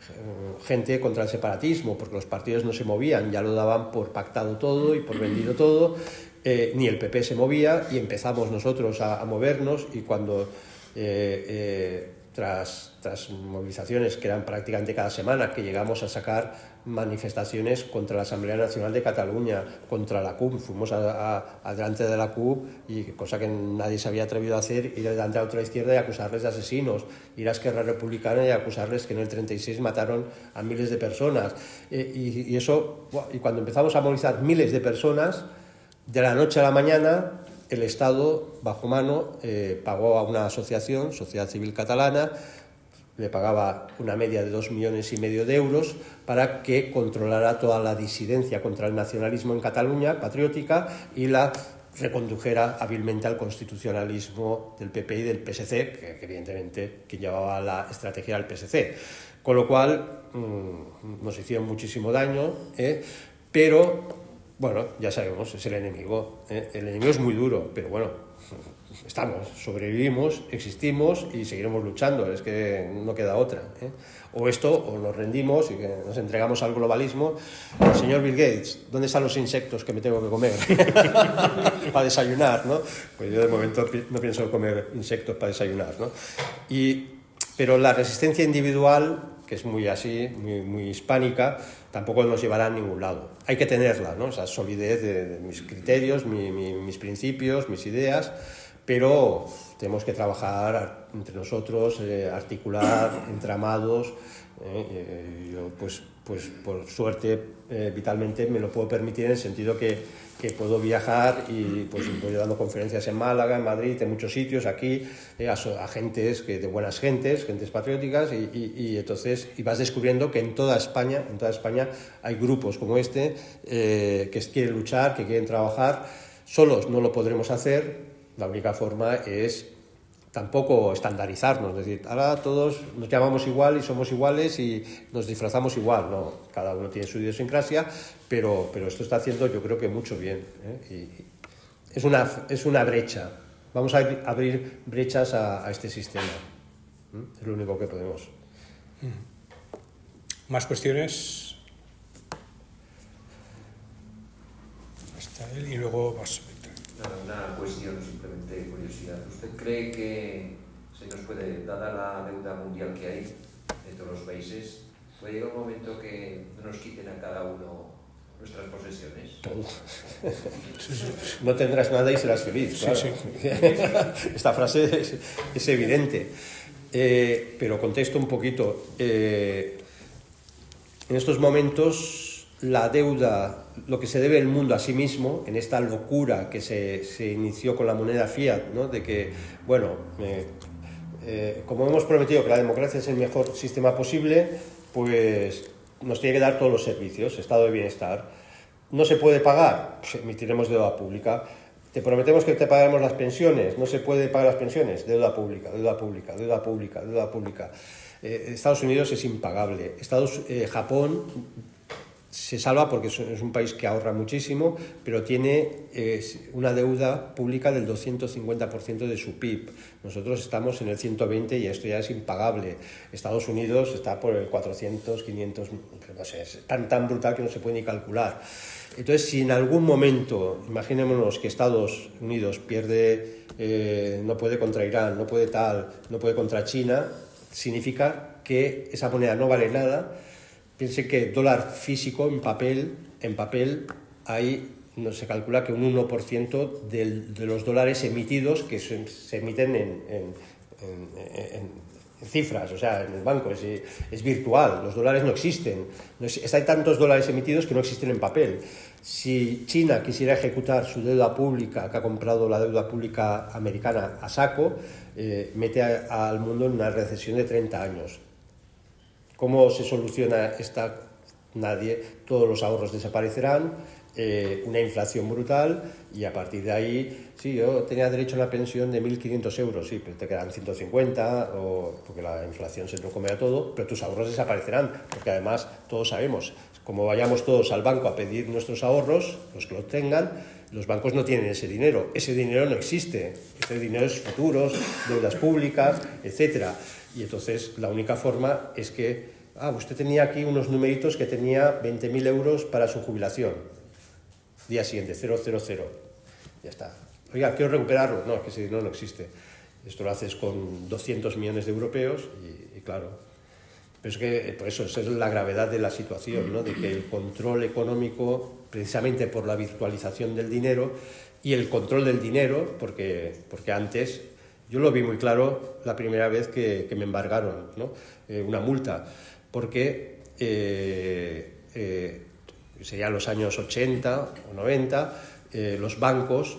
gente contra el separatismo, porque los partidos no se movían, ya lo daban por pactado todo y por vendido todo, ni el PP se movía, y empezamos nosotros a movernos, y cuando tras movilizaciones que eran prácticamente cada semana, que llegamos a sacar manifestaciones contra la Asamblea Nacional de Cataluña, contra la CUP, fuimos delante de la CUP, y cosa que nadie se había atrevido a hacer, ir delante a otra izquierda y acusarles de asesinos, ir a Esquerra Republicana y acusarles que en el 36 mataron a miles de personas, y cuando empezamos a movilizar miles de personas, de la noche a la mañana el Estado, bajo mano, pagó a una asociación, Sociedad Civil Catalana, le pagaba una media de 2,5 millones de euros para que controlara toda la disidencia contra el nacionalismo en Cataluña, patriótica, y la recondujera hábilmente al constitucionalismo del PP y del PSC, que evidentemente quien llevaba la estrategia era el PSC. Con lo cual nos hicieron muchísimo daño, pero bueno, ya sabemos, es el enemigo. El enemigo es muy duro, pero bueno, sobrevivimos, existimos y seguiremos luchando, es que no queda otra, ¿eh? O esto, o nos rendimos y que nos entregamos al globalismo. Señor Bill Gates, ¿dónde están los insectos que me tengo que comer para desayunar, ¿no? Pues yo de momento no pienso comer insectos para desayunar, ¿no? Pero la resistencia individual, que es muy así, muy hispánica, tampoco nos llevará a ningún lado. Hay que tenerla, ¿no? Esa solidez de mis criterios, mis principios, mis ideas, pero tenemos que trabajar entre nosotros, articular entramados. Yo, pues por suerte, vitalmente me lo puedo permitir en el sentido que puedo viajar y pues voy dando conferencias en Málaga, en Madrid, en muchos sitios, aquí, a gentes, de buenas gentes patrióticas y entonces vas descubriendo que en toda España hay grupos como este que quieren luchar, que quieren trabajar. Solos no lo podremos hacer. La única forma es tampoco estandarizarnos, es decir, ahora todos nos llamamos igual y somos iguales y nos disfrazamos igual. No, cada uno tiene su idiosincrasia, pero esto está haciendo, yo creo que mucho bien, ¿eh? Y es una brecha. Vamos a abrir brechas a este sistema. Es lo único que podemos. ¿Más cuestiones? Está él y luego vas. Una cuestión, simplemente curiosidad. ¿Usted cree que se nos puede, dada la deuda mundial que hay de todos los países, puede llegar un momento que nos quiten a cada uno nuestras posesiones? No tendrás nada y serás feliz, claro. Sí. Esta frase es evidente. Pero contesto un poquito. En estos momentos, la deuda, lo que se debe el mundo a sí mismo, en esta locura que se inició con la moneda fiat, ¿no? De que, bueno, como hemos prometido que la democracia es el mejor sistema posible, pues nos tiene que dar todos los servicios, estado de bienestar. ¿No se puede pagar? Pues emitiremos deuda pública. Te prometemos que te pagaremos las pensiones. ¿No se puede pagar las pensiones? Deuda pública, deuda pública, deuda pública, deuda pública. Estados Unidos es impagable. Japón se salva porque es un país que ahorra muchísimo, pero tiene una deuda pública del 250% de su PIB. Nosotros estamos en el 120% y esto ya es impagable. Estados Unidos está por el 400, 500, no sé, es tan brutal que no se puede ni calcular. Entonces, si en algún momento, imaginémonos que Estados Unidos pierde, no puede contra Irán, no puede contra China, significa que esa moneda no vale nada. Piense que dólar físico en papel hay, no se calcula que un 1% de los dólares emitidos que se emiten en cifras, o sea, en el banco, es virtual, los dólares no existen. Hay tantos dólares emitidos que no existen en papel. Si China quisiera ejecutar su deuda pública, que ha comprado la deuda pública americana a saco, mete al mundo en una recesión de 30 años. ¿Cómo se soluciona esta? Nadie. Todos los ahorros desaparecerán, una inflación brutal y a partir de ahí, sí, yo tenía derecho a una pensión de 1.500 euros, sí, pero te quedan 150, porque la inflación se lo come a todo, pero tus ahorros desaparecerán, porque además todos sabemos, como vayamos todos al banco a pedir nuestros ahorros, los que los tengan, los bancos no tienen ese dinero no existe, ese dinero es futuros, deudas públicas, etcétera. Y entonces la única forma es que, usted tenía aquí unos numeritos que tenía 20.000 euros para su jubilación. Día siguiente, 000. Ya está. Oiga, quiero recuperarlo. No, es que ese dinero no existe. Esto lo haces con 200 millones de europeos y claro. Pero es que por eso, esa es la gravedad de la situación, ¿no? De que el control económico, precisamente por la virtualización del dinero y el control del dinero, porque antes... Yo lo vi muy claro la primera vez que me embargaron, ¿no? Una multa, porque serían los años 80 o 90, los bancos,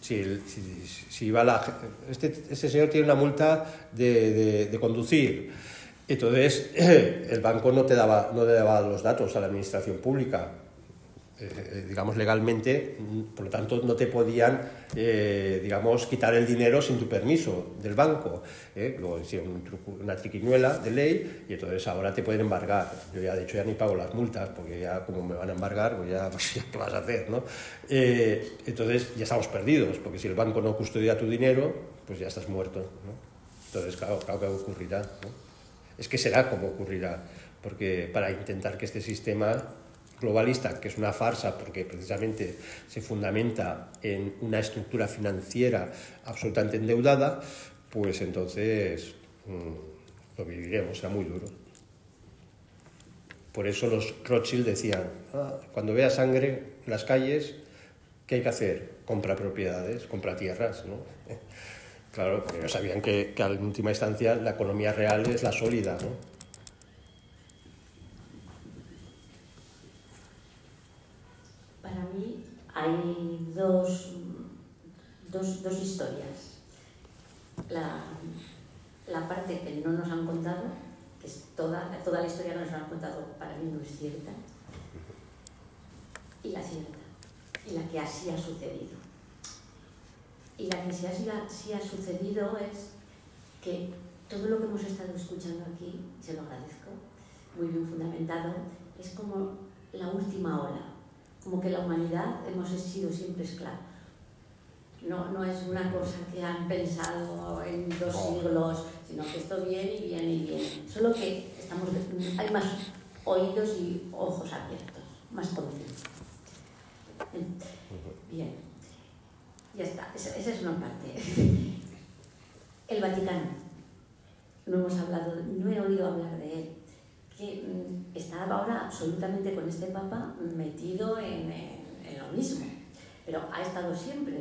si iba este señor tiene una multa de conducir, entonces el banco no le daba los datos a la administración pública. digamos, legalmente, por lo tanto no te podían, digamos, quitar el dinero sin tu permiso del banco. Luego hicieron una triquiñuela de ley y entonces ahora te pueden embargar. Yo ya, de hecho, ya ni pago las multas porque ya como me van a embargar, pues ya ¿qué vas a hacer, no? Entonces ya estamos perdidos, porque si el banco no custodia tu dinero, pues ya estás muerto, ¿no? Entonces, claro que ocurrirá, ¿no? Es que será como ocurrirá, porque para intentar que este sistema globalista, que es una farsa porque precisamente se fundamenta en una estructura financiera absolutamente endeudada, pues entonces lo viviremos, será muy duro. Por eso los Rothschild decían, cuando veas sangre en las calles, ¿qué hay que hacer? Compra propiedades, compra tierras, ¿no? Claro, porque ellos sabían que en última instancia la economía real es la sólida, ¿no? Para mí hay dos historias. La parte que no nos han contado, que es toda la historia que nos han contado, para mí no es cierta, y la cierta, y la que así ha sucedido. Y la que sí ha sucedido es que todo lo que hemos estado escuchando aquí, se lo agradezco, muy bien fundamentado, es como la última ola. Como que la humanidad hemos sido siempre esclavos. No es una cosa que han pensado en 2 siglos, sino que esto viene y viene y viene. Solo que hay más oídos y ojos abiertos, más conciencia. Bien, ya está, esa es una parte. El Vaticano, no he oído hablar de él, que está ahora absolutamente con este Papa metido en lo mismo, pero ha estado siempre,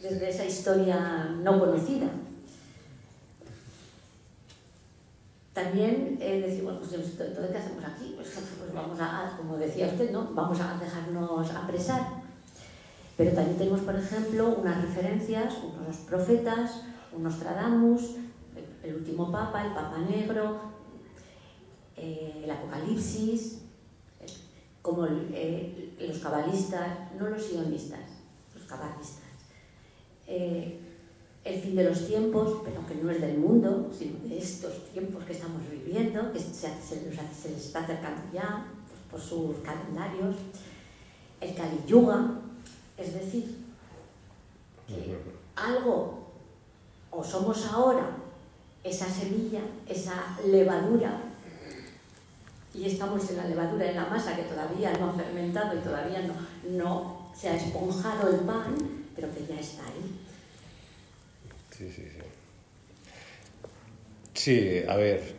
desde esa historia no conocida. También decir, bueno, pues entonces, ¿qué hacemos aquí? Pues vamos como decía usted, ¿no? Vamos a dejarnos apresar. Pero también tenemos, por ejemplo, unas referencias, unos profetas, un Nostradamus, el último Papa, el Papa Negro, el Apocalipsis, como los cabalistas, no los sionistas, los cabalistas. El fin de los tiempos, pero que no es del mundo, sino de estos tiempos que estamos viviendo, que se les está acercando ya por sus calendarios. El Kali Yuga, es decir, que algo, o somos ahora esa semilla, esa levadura, y estamos en la levadura, en la masa que todavía no ha fermentado y todavía no se ha esponjado el pan, pero que ya está ahí. Sí, a ver,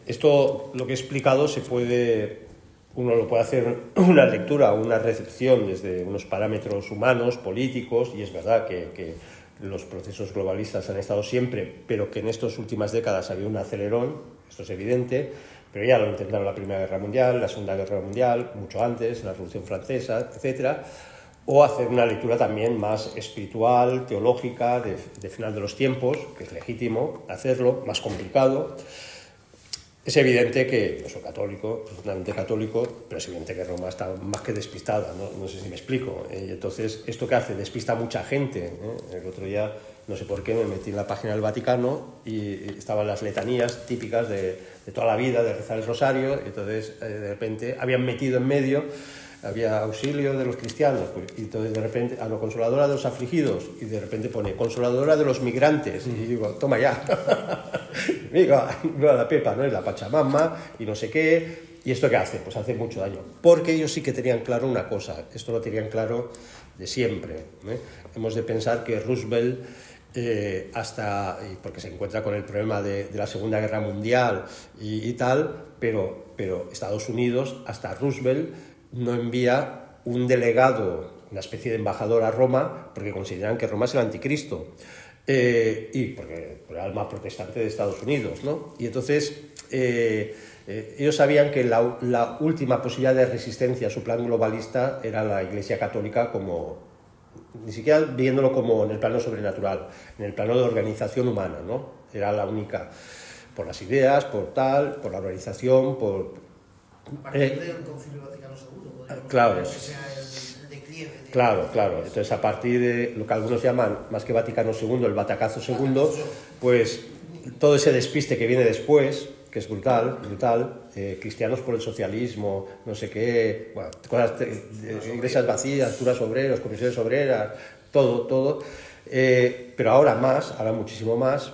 esto lo que he explicado uno lo puede hacer una lectura, una recepción desde unos parámetros humanos, políticos, y es verdad que los procesos globalistas han estado siempre, pero que en estas últimas décadas ha habido un acelerón, esto es evidente, pero ya lo intentaron la Primera Guerra Mundial, la Segunda Guerra Mundial, mucho antes, la Revolución Francesa, etcétera. O hacer una lectura también más espiritual, teológica, de final de los tiempos, que es legítimo hacerlo, más complicado. Es evidente que yo soy católico, profundamente católico, pero es evidente que Roma está más que despistada, no sé si me explico. Y entonces, ¿esto qué hace? Despista a mucha gente. El otro día, no sé por qué, me metí en la página del Vaticano y estaban las letanías típicas de toda la vida, de rezar el rosario, y entonces, de repente, habían metido en medio, había auxilio de los cristianos, y entonces de repente, consoladora de los afligidos, y de repente pone consoladora de los migrantes, y digo, toma ya, viva la Pepa, ¿no? Y la Pachamama, y no sé qué, y ¿esto qué hace? Pues hace mucho daño, porque ellos sí que tenían claro una cosa, esto lo tenían claro de siempre, Hemos de pensar que Roosevelt, porque se encuentra con el problema de la Segunda Guerra Mundial y tal, pero Estados Unidos, hasta Roosevelt, no envía un delegado, una especie de embajador a Roma, porque consideran que Roma es el anticristo, y porque por el alma protestante de Estados Unidos, ¿no? Y entonces ellos sabían que la última posibilidad de resistencia a su plan globalista era la Iglesia Católica, como ni siquiera viéndolo como en el plano sobrenatural, en el plano de organización humana, ¿no? Era la única, por las ideas, por la organización, A partir del Concilio Vaticano II, claro, que sea el declive. Claro. Entonces, a partir de lo que algunos llaman, más que Vaticano II, el Batacazo II, pues todo ese despiste que viene después, que es brutal, cristianos por el socialismo, no sé qué, bueno, cosas, iglesias vacías, curas obreros, comisiones obreras, todo. Pero ahora muchísimo más,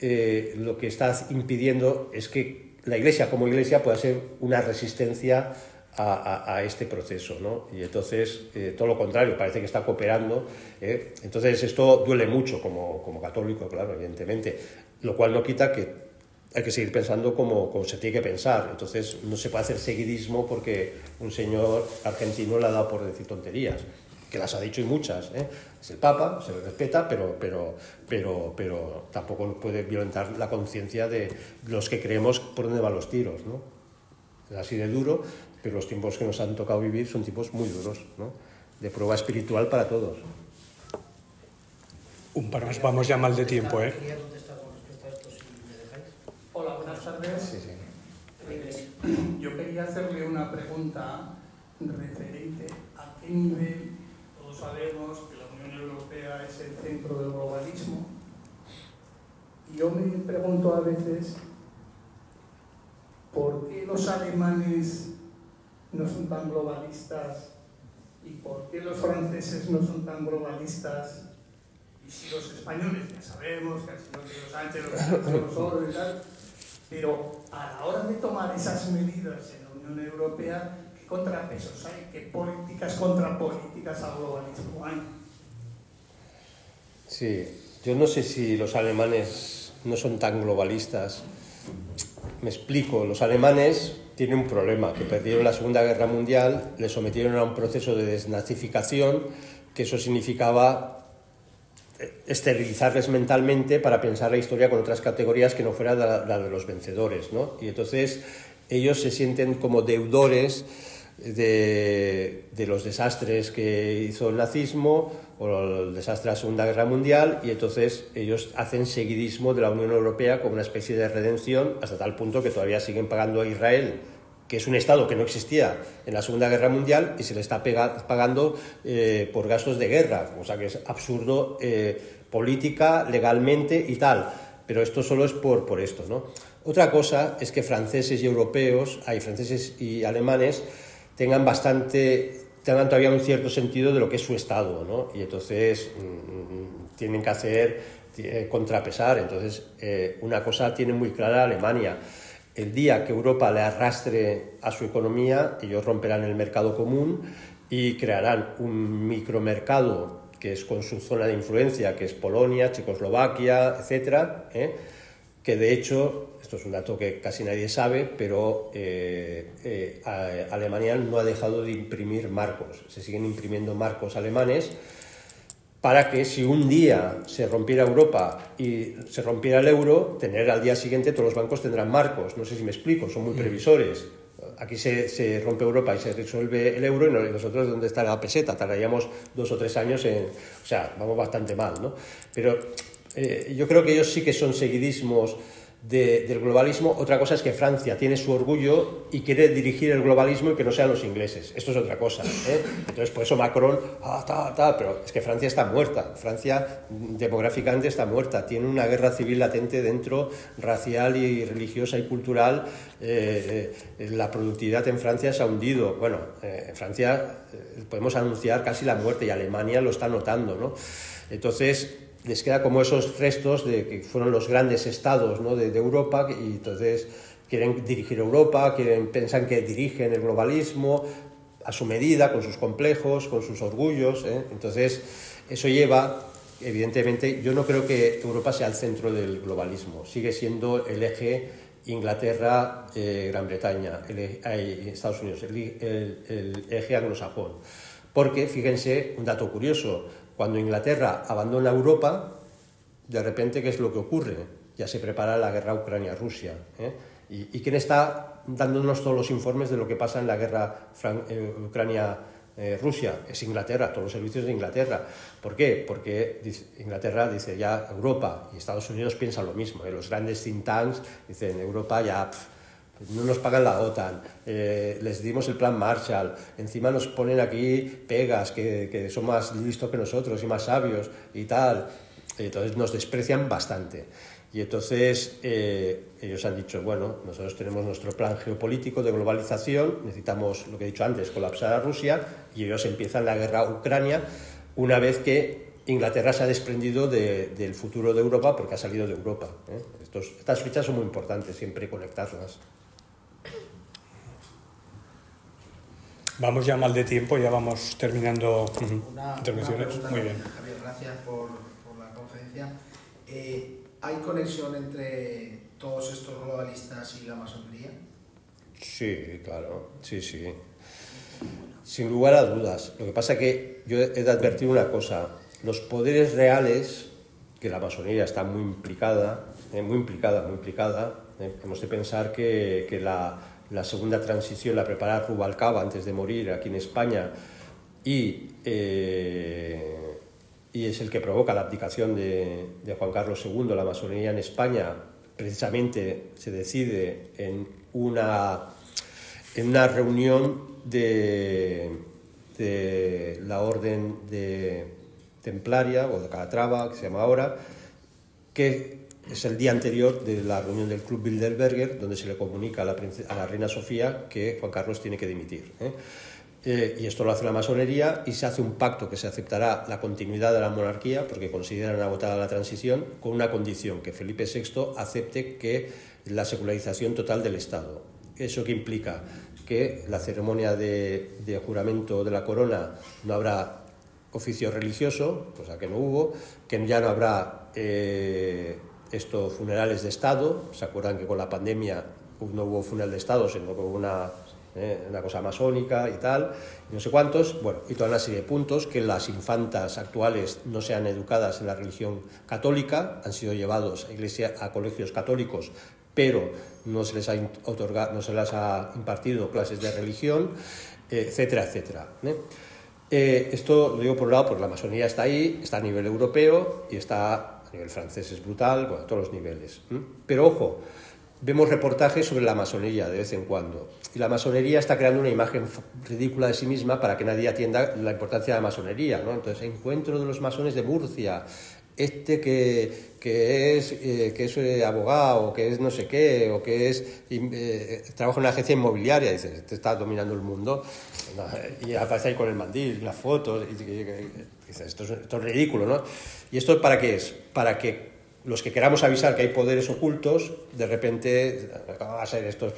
lo que está impidiendo es que la Iglesia como Iglesia pueda ser una resistencia a este proceso, ¿no? Y entonces, todo lo contrario, parece que está cooperando. Entonces, esto duele mucho como católico, claro, evidentemente, lo cual no quita que hay que seguir pensando como se tiene que pensar. Entonces, no se puede hacer seguidismo porque un señor argentino le ha dado por decir tonterías, que las ha dicho y muchas, Es el Papa, se le respeta, pero tampoco puede violentar la conciencia de los que creemos por dónde van los tiros, ¿no? Es así de duro, pero los tiempos que nos han tocado vivir son tiempos muy duros, ¿no? De prueba espiritual para todos. Un par más, vamos ya mal de tiempo, Quería contestar con respecto a esto, si me dejáis. Hola, buenas tardes. Sí. Yo quería hacerle una pregunta referente a qué nivel todos sabemos que la Unión Europea es el centro del globalismo. Y yo me pregunto a veces por qué los alemanes no son tan globalistas y por qué los franceses no son tan globalistas. Y si los españoles, ya sabemos que el señor Pedro Sánchez, los Oro y tal, pero a la hora de tomar esas medidas en la Unión Europea, ¿qué contrapesos hay? ¿Qué políticas contra políticas al globalismo hay? Sí, yo no sé si los alemanes no son tan globalistas. Me explico, los alemanes tienen un problema, que perdieron la Segunda Guerra Mundial, les sometieron a un proceso de desnazificación, que eso significaba esterilizarles mentalmente para pensar la historia con otras categorías que no fuera la de los vencedores, ¿no? Y entonces ellos se sienten como deudores de los desastres que hizo el nazismo o el desastre de la Segunda Guerra Mundial, y entonces ellos hacen seguidismo de la Unión Europea como una especie de redención, hasta tal punto que todavía siguen pagando a Israel, que es un Estado que no existía en la Segunda Guerra Mundial, y se le está pagando por gastos de guerra, o sea que es absurdo política, legalmente y tal, pero esto solo es por esto, ¿no? Otra cosa es que franceses y alemanes tengan todavía un cierto sentido de lo que es su Estado, ¿no? Y entonces tienen que contrapesar. Entonces, una cosa tiene muy clara Alemania: el día que Europa le arrastre a su economía, ellos romperán el mercado común y crearán un micromercado que es con su zona de influencia, que es Polonia, Checoslovaquia, etcétera, que de hecho, esto es un dato que casi nadie sabe, pero Alemania no ha dejado de imprimir marcos. Se siguen imprimiendo marcos alemanes para que, si un día se rompiera Europa y se rompiera el euro, tener al día siguiente todos los bancos tendrán marcos. No sé si me explico, son muy previsores. Aquí se rompe Europa y se resuelve el euro, y nosotros, ¿dónde está la peseta? Tardaríamos 2 o 3 años o sea, vamos bastante mal, ¿no? Pero yo creo que ellos sí que son seguidismos del globalismo. Otra cosa es que Francia tiene su orgullo y quiere dirigir el globalismo y que no sean los ingleses. Esto es otra cosa, Entonces, por eso Macron, pero es que Francia está muerta. Francia demográficamente está muerta. Tiene una guerra civil latente dentro, racial y religiosa y cultural. La productividad en Francia se ha hundido. Bueno, en Francia podemos anunciar casi la muerte, y Alemania lo está notando, ¿no? Entonces, les queda como esos restos de que fueron los grandes estados, ¿no?, de Europa, y entonces quieren dirigir Europa, piensan que dirigen el globalismo a su medida, con sus complejos, con sus orgullos, Entonces, eso lleva, evidentemente, yo no creo que Europa sea el centro del globalismo, sigue siendo el eje Inglaterra, Gran Bretaña, Estados Unidos, el eje anglosajón. Porque, fíjense, un dato curioso: cuando Inglaterra abandona Europa, de repente, ¿qué es lo que ocurre? Ya se prepara la guerra Ucrania-Rusia. ¿Y quién está dándonos todos los informes de lo que pasa en la guerra Ucrania-Rusia? Es Inglaterra, todos los servicios de Inglaterra. ¿Por qué? Porque Inglaterra dice ya Europa, y Estados Unidos piensan lo mismo. Los grandes think tanks dicen Europa ya no nos pagan la OTAN, les dimos el plan Marshall, encima nos ponen aquí pegas, que son más listos que nosotros y más sabios y tal. Entonces nos desprecian bastante. Y entonces ellos han dicho, bueno, nosotros tenemos nuestro plan geopolítico de globalización, necesitamos, lo que he dicho antes, colapsar a Rusia, y ellos empiezan la guerra a Ucrania una vez que Inglaterra se ha desprendido del futuro de Europa porque ha salido de Europa. Estas fechas son muy importantes, siempre conectarlas. Vamos ya mal de tiempo, ya vamos terminando intervenciones. Una Muy bien. Javier, gracias por la conferencia. ¿Hay conexión entre todos estos globalistas y la masonería? Sí, claro, sí. Sin lugar a dudas. Lo que pasa es que yo he de advertir una cosa. Los poderes reales, que la masonería está muy implicada. Hemos de pensar que la segunda transición la prepara Rubalcaba antes de morir aquí en España y es el que provoca la abdicación de Juan Carlos II. La masonería en España precisamente se decide en una reunión de la orden de Templaria o de Calatrava, que se llama ahora, que es el día anterior de la reunión del Club Bilderberger, donde se le comunica a la reina Sofía que Juan Carlos tiene que dimitir. Y esto lo hace la masonería y se hace un pacto que se aceptará la continuidad de la monarquía porque consideran agotada la transición, con una condición, que Felipe VI acepte que la secularización total del Estado. ¿Eso qué implica? Que la ceremonia de juramento de la corona no habrá oficio religioso, cosa que no hubo, que ya no habrá funerales de Estado. ¿Se acuerdan que con la pandemia no hubo funeral de Estado, sino que hubo una cosa masónica y tal, y no sé cuántos, bueno, y toda una serie de puntos, que las infantas actuales no sean educadas en la religión católica, han sido llevados a colegios católicos, pero no se les ha impartido clases de religión, etcétera, etcétera. Esto lo digo por un lado porque la masonería está ahí, está a nivel europeo y está a nivel francés, es brutal, bueno, a todos los niveles. Pero ojo, vemos reportajes sobre la masonería de vez en cuando, y la masonería está creando una imagen ridícula de sí misma para que nadie atienda la importancia de la masonería, ¿no? Entonces, encuentro de los masones de Murcia, que es abogado, que es no sé qué, o que trabaja en una agencia inmobiliaria, y dices, te está dominando el mundo, y aparece ahí con el mandil, las fotos, y dices, esto es ridículo, ¿no? ¿Y esto para qué es? Para que los que queramos avisar que hay poderes ocultos, de repente va a ser estos,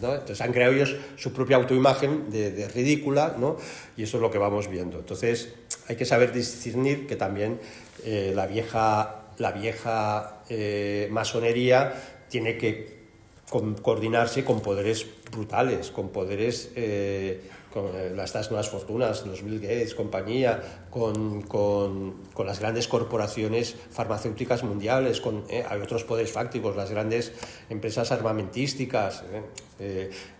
¿no? Entonces han creado ellos su propia autoimagen de ridícula, ¿no? Y eso es lo que vamos viendo. Entonces hay que saber discernir que también la vieja masonería tiene que coordinarse con poderes brutales, con poderes, con estas nuevas fortunas, los Bill Gates, compañía, con las grandes corporaciones farmacéuticas mundiales, hay otros poderes fácticos, las grandes empresas armamentísticas.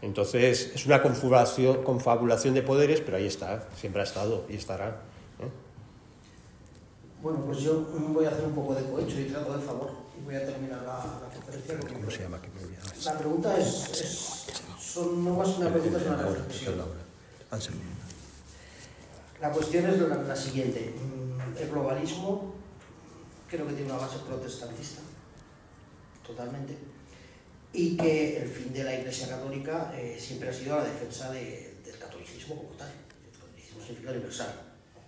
Entonces es una confabulación de poderes, pero ahí está, siempre ha estado y estará. Bueno, pues yo voy a hacer un poco de cohecho y trato de favor y voy a terminar la conferencia. ¿Cómo se llama? La pregunta no más una pregunta, es una reflexión. La cuestión es la siguiente. El globalismo creo que tiene una base protestantista, totalmente, y que el fin de la Iglesia Católica siempre ha sido la defensa del catolicismo como tal. El catolicismo significa universal,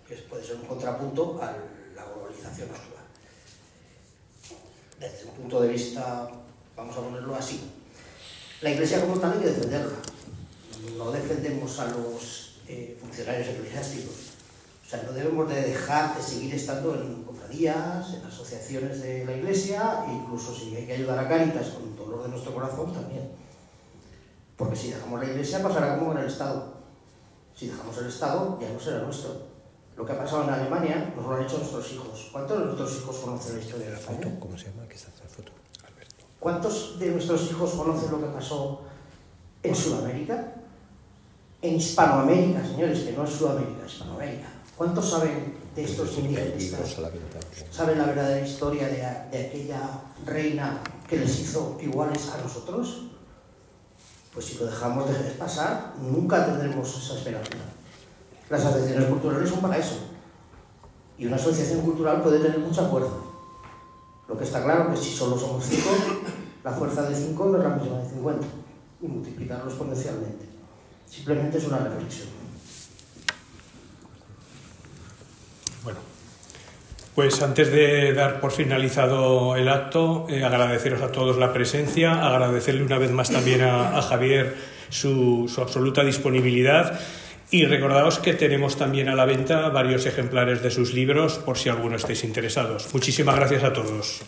que puede ser un contrapunto a la globalización actual. Desde un punto de vista, vamos a ponerlo así, la Iglesia como tal hay que defenderla. No defendemos a los funcionarios eclesiásticos. O sea, no debemos de dejar de seguir estando en cofradías, en asociaciones de la Iglesia, e incluso si hay que ayudar a Cáritas con el dolor de nuestro corazón también. Porque si dejamos la Iglesia pasará como en el Estado. Si dejamos el Estado ya no será nuestro. Lo que ha pasado en Alemania nos lo han hecho nuestros hijos. ¿Cuántos de nuestros hijos conocen la historia de España? ¿Cómo se llama? ¿Qué está en la foto? Alberto. ¿Cuántos de nuestros hijos conocen lo que pasó en Sudamérica? En Hispanoamérica, señores, que no es Sudamérica, Hispanoamérica. ¿Cuántos saben de estos mundialistas? ¿Saben la verdadera historia de aquella reina que les hizo iguales a nosotros? pues si lo dejamos de pasar, nunca tendremos esa esperanza. Las asociaciones culturales son para eso. Y una asociación cultural puede tener mucha fuerza. Lo que está claro es que si solo somos 5, la fuerza de 5 no es la misma de 50. Y multiplicarlo exponencialmente. Simplemente es una reflexión. Bueno, pues antes de dar por finalizado el acto, agradeceros a todos la presencia, agradecerle una vez más también a Javier su absoluta disponibilidad y recordaos que tenemos también a la venta varios ejemplares de sus libros por si alguno estáis interesados. Muchísimas gracias a todos.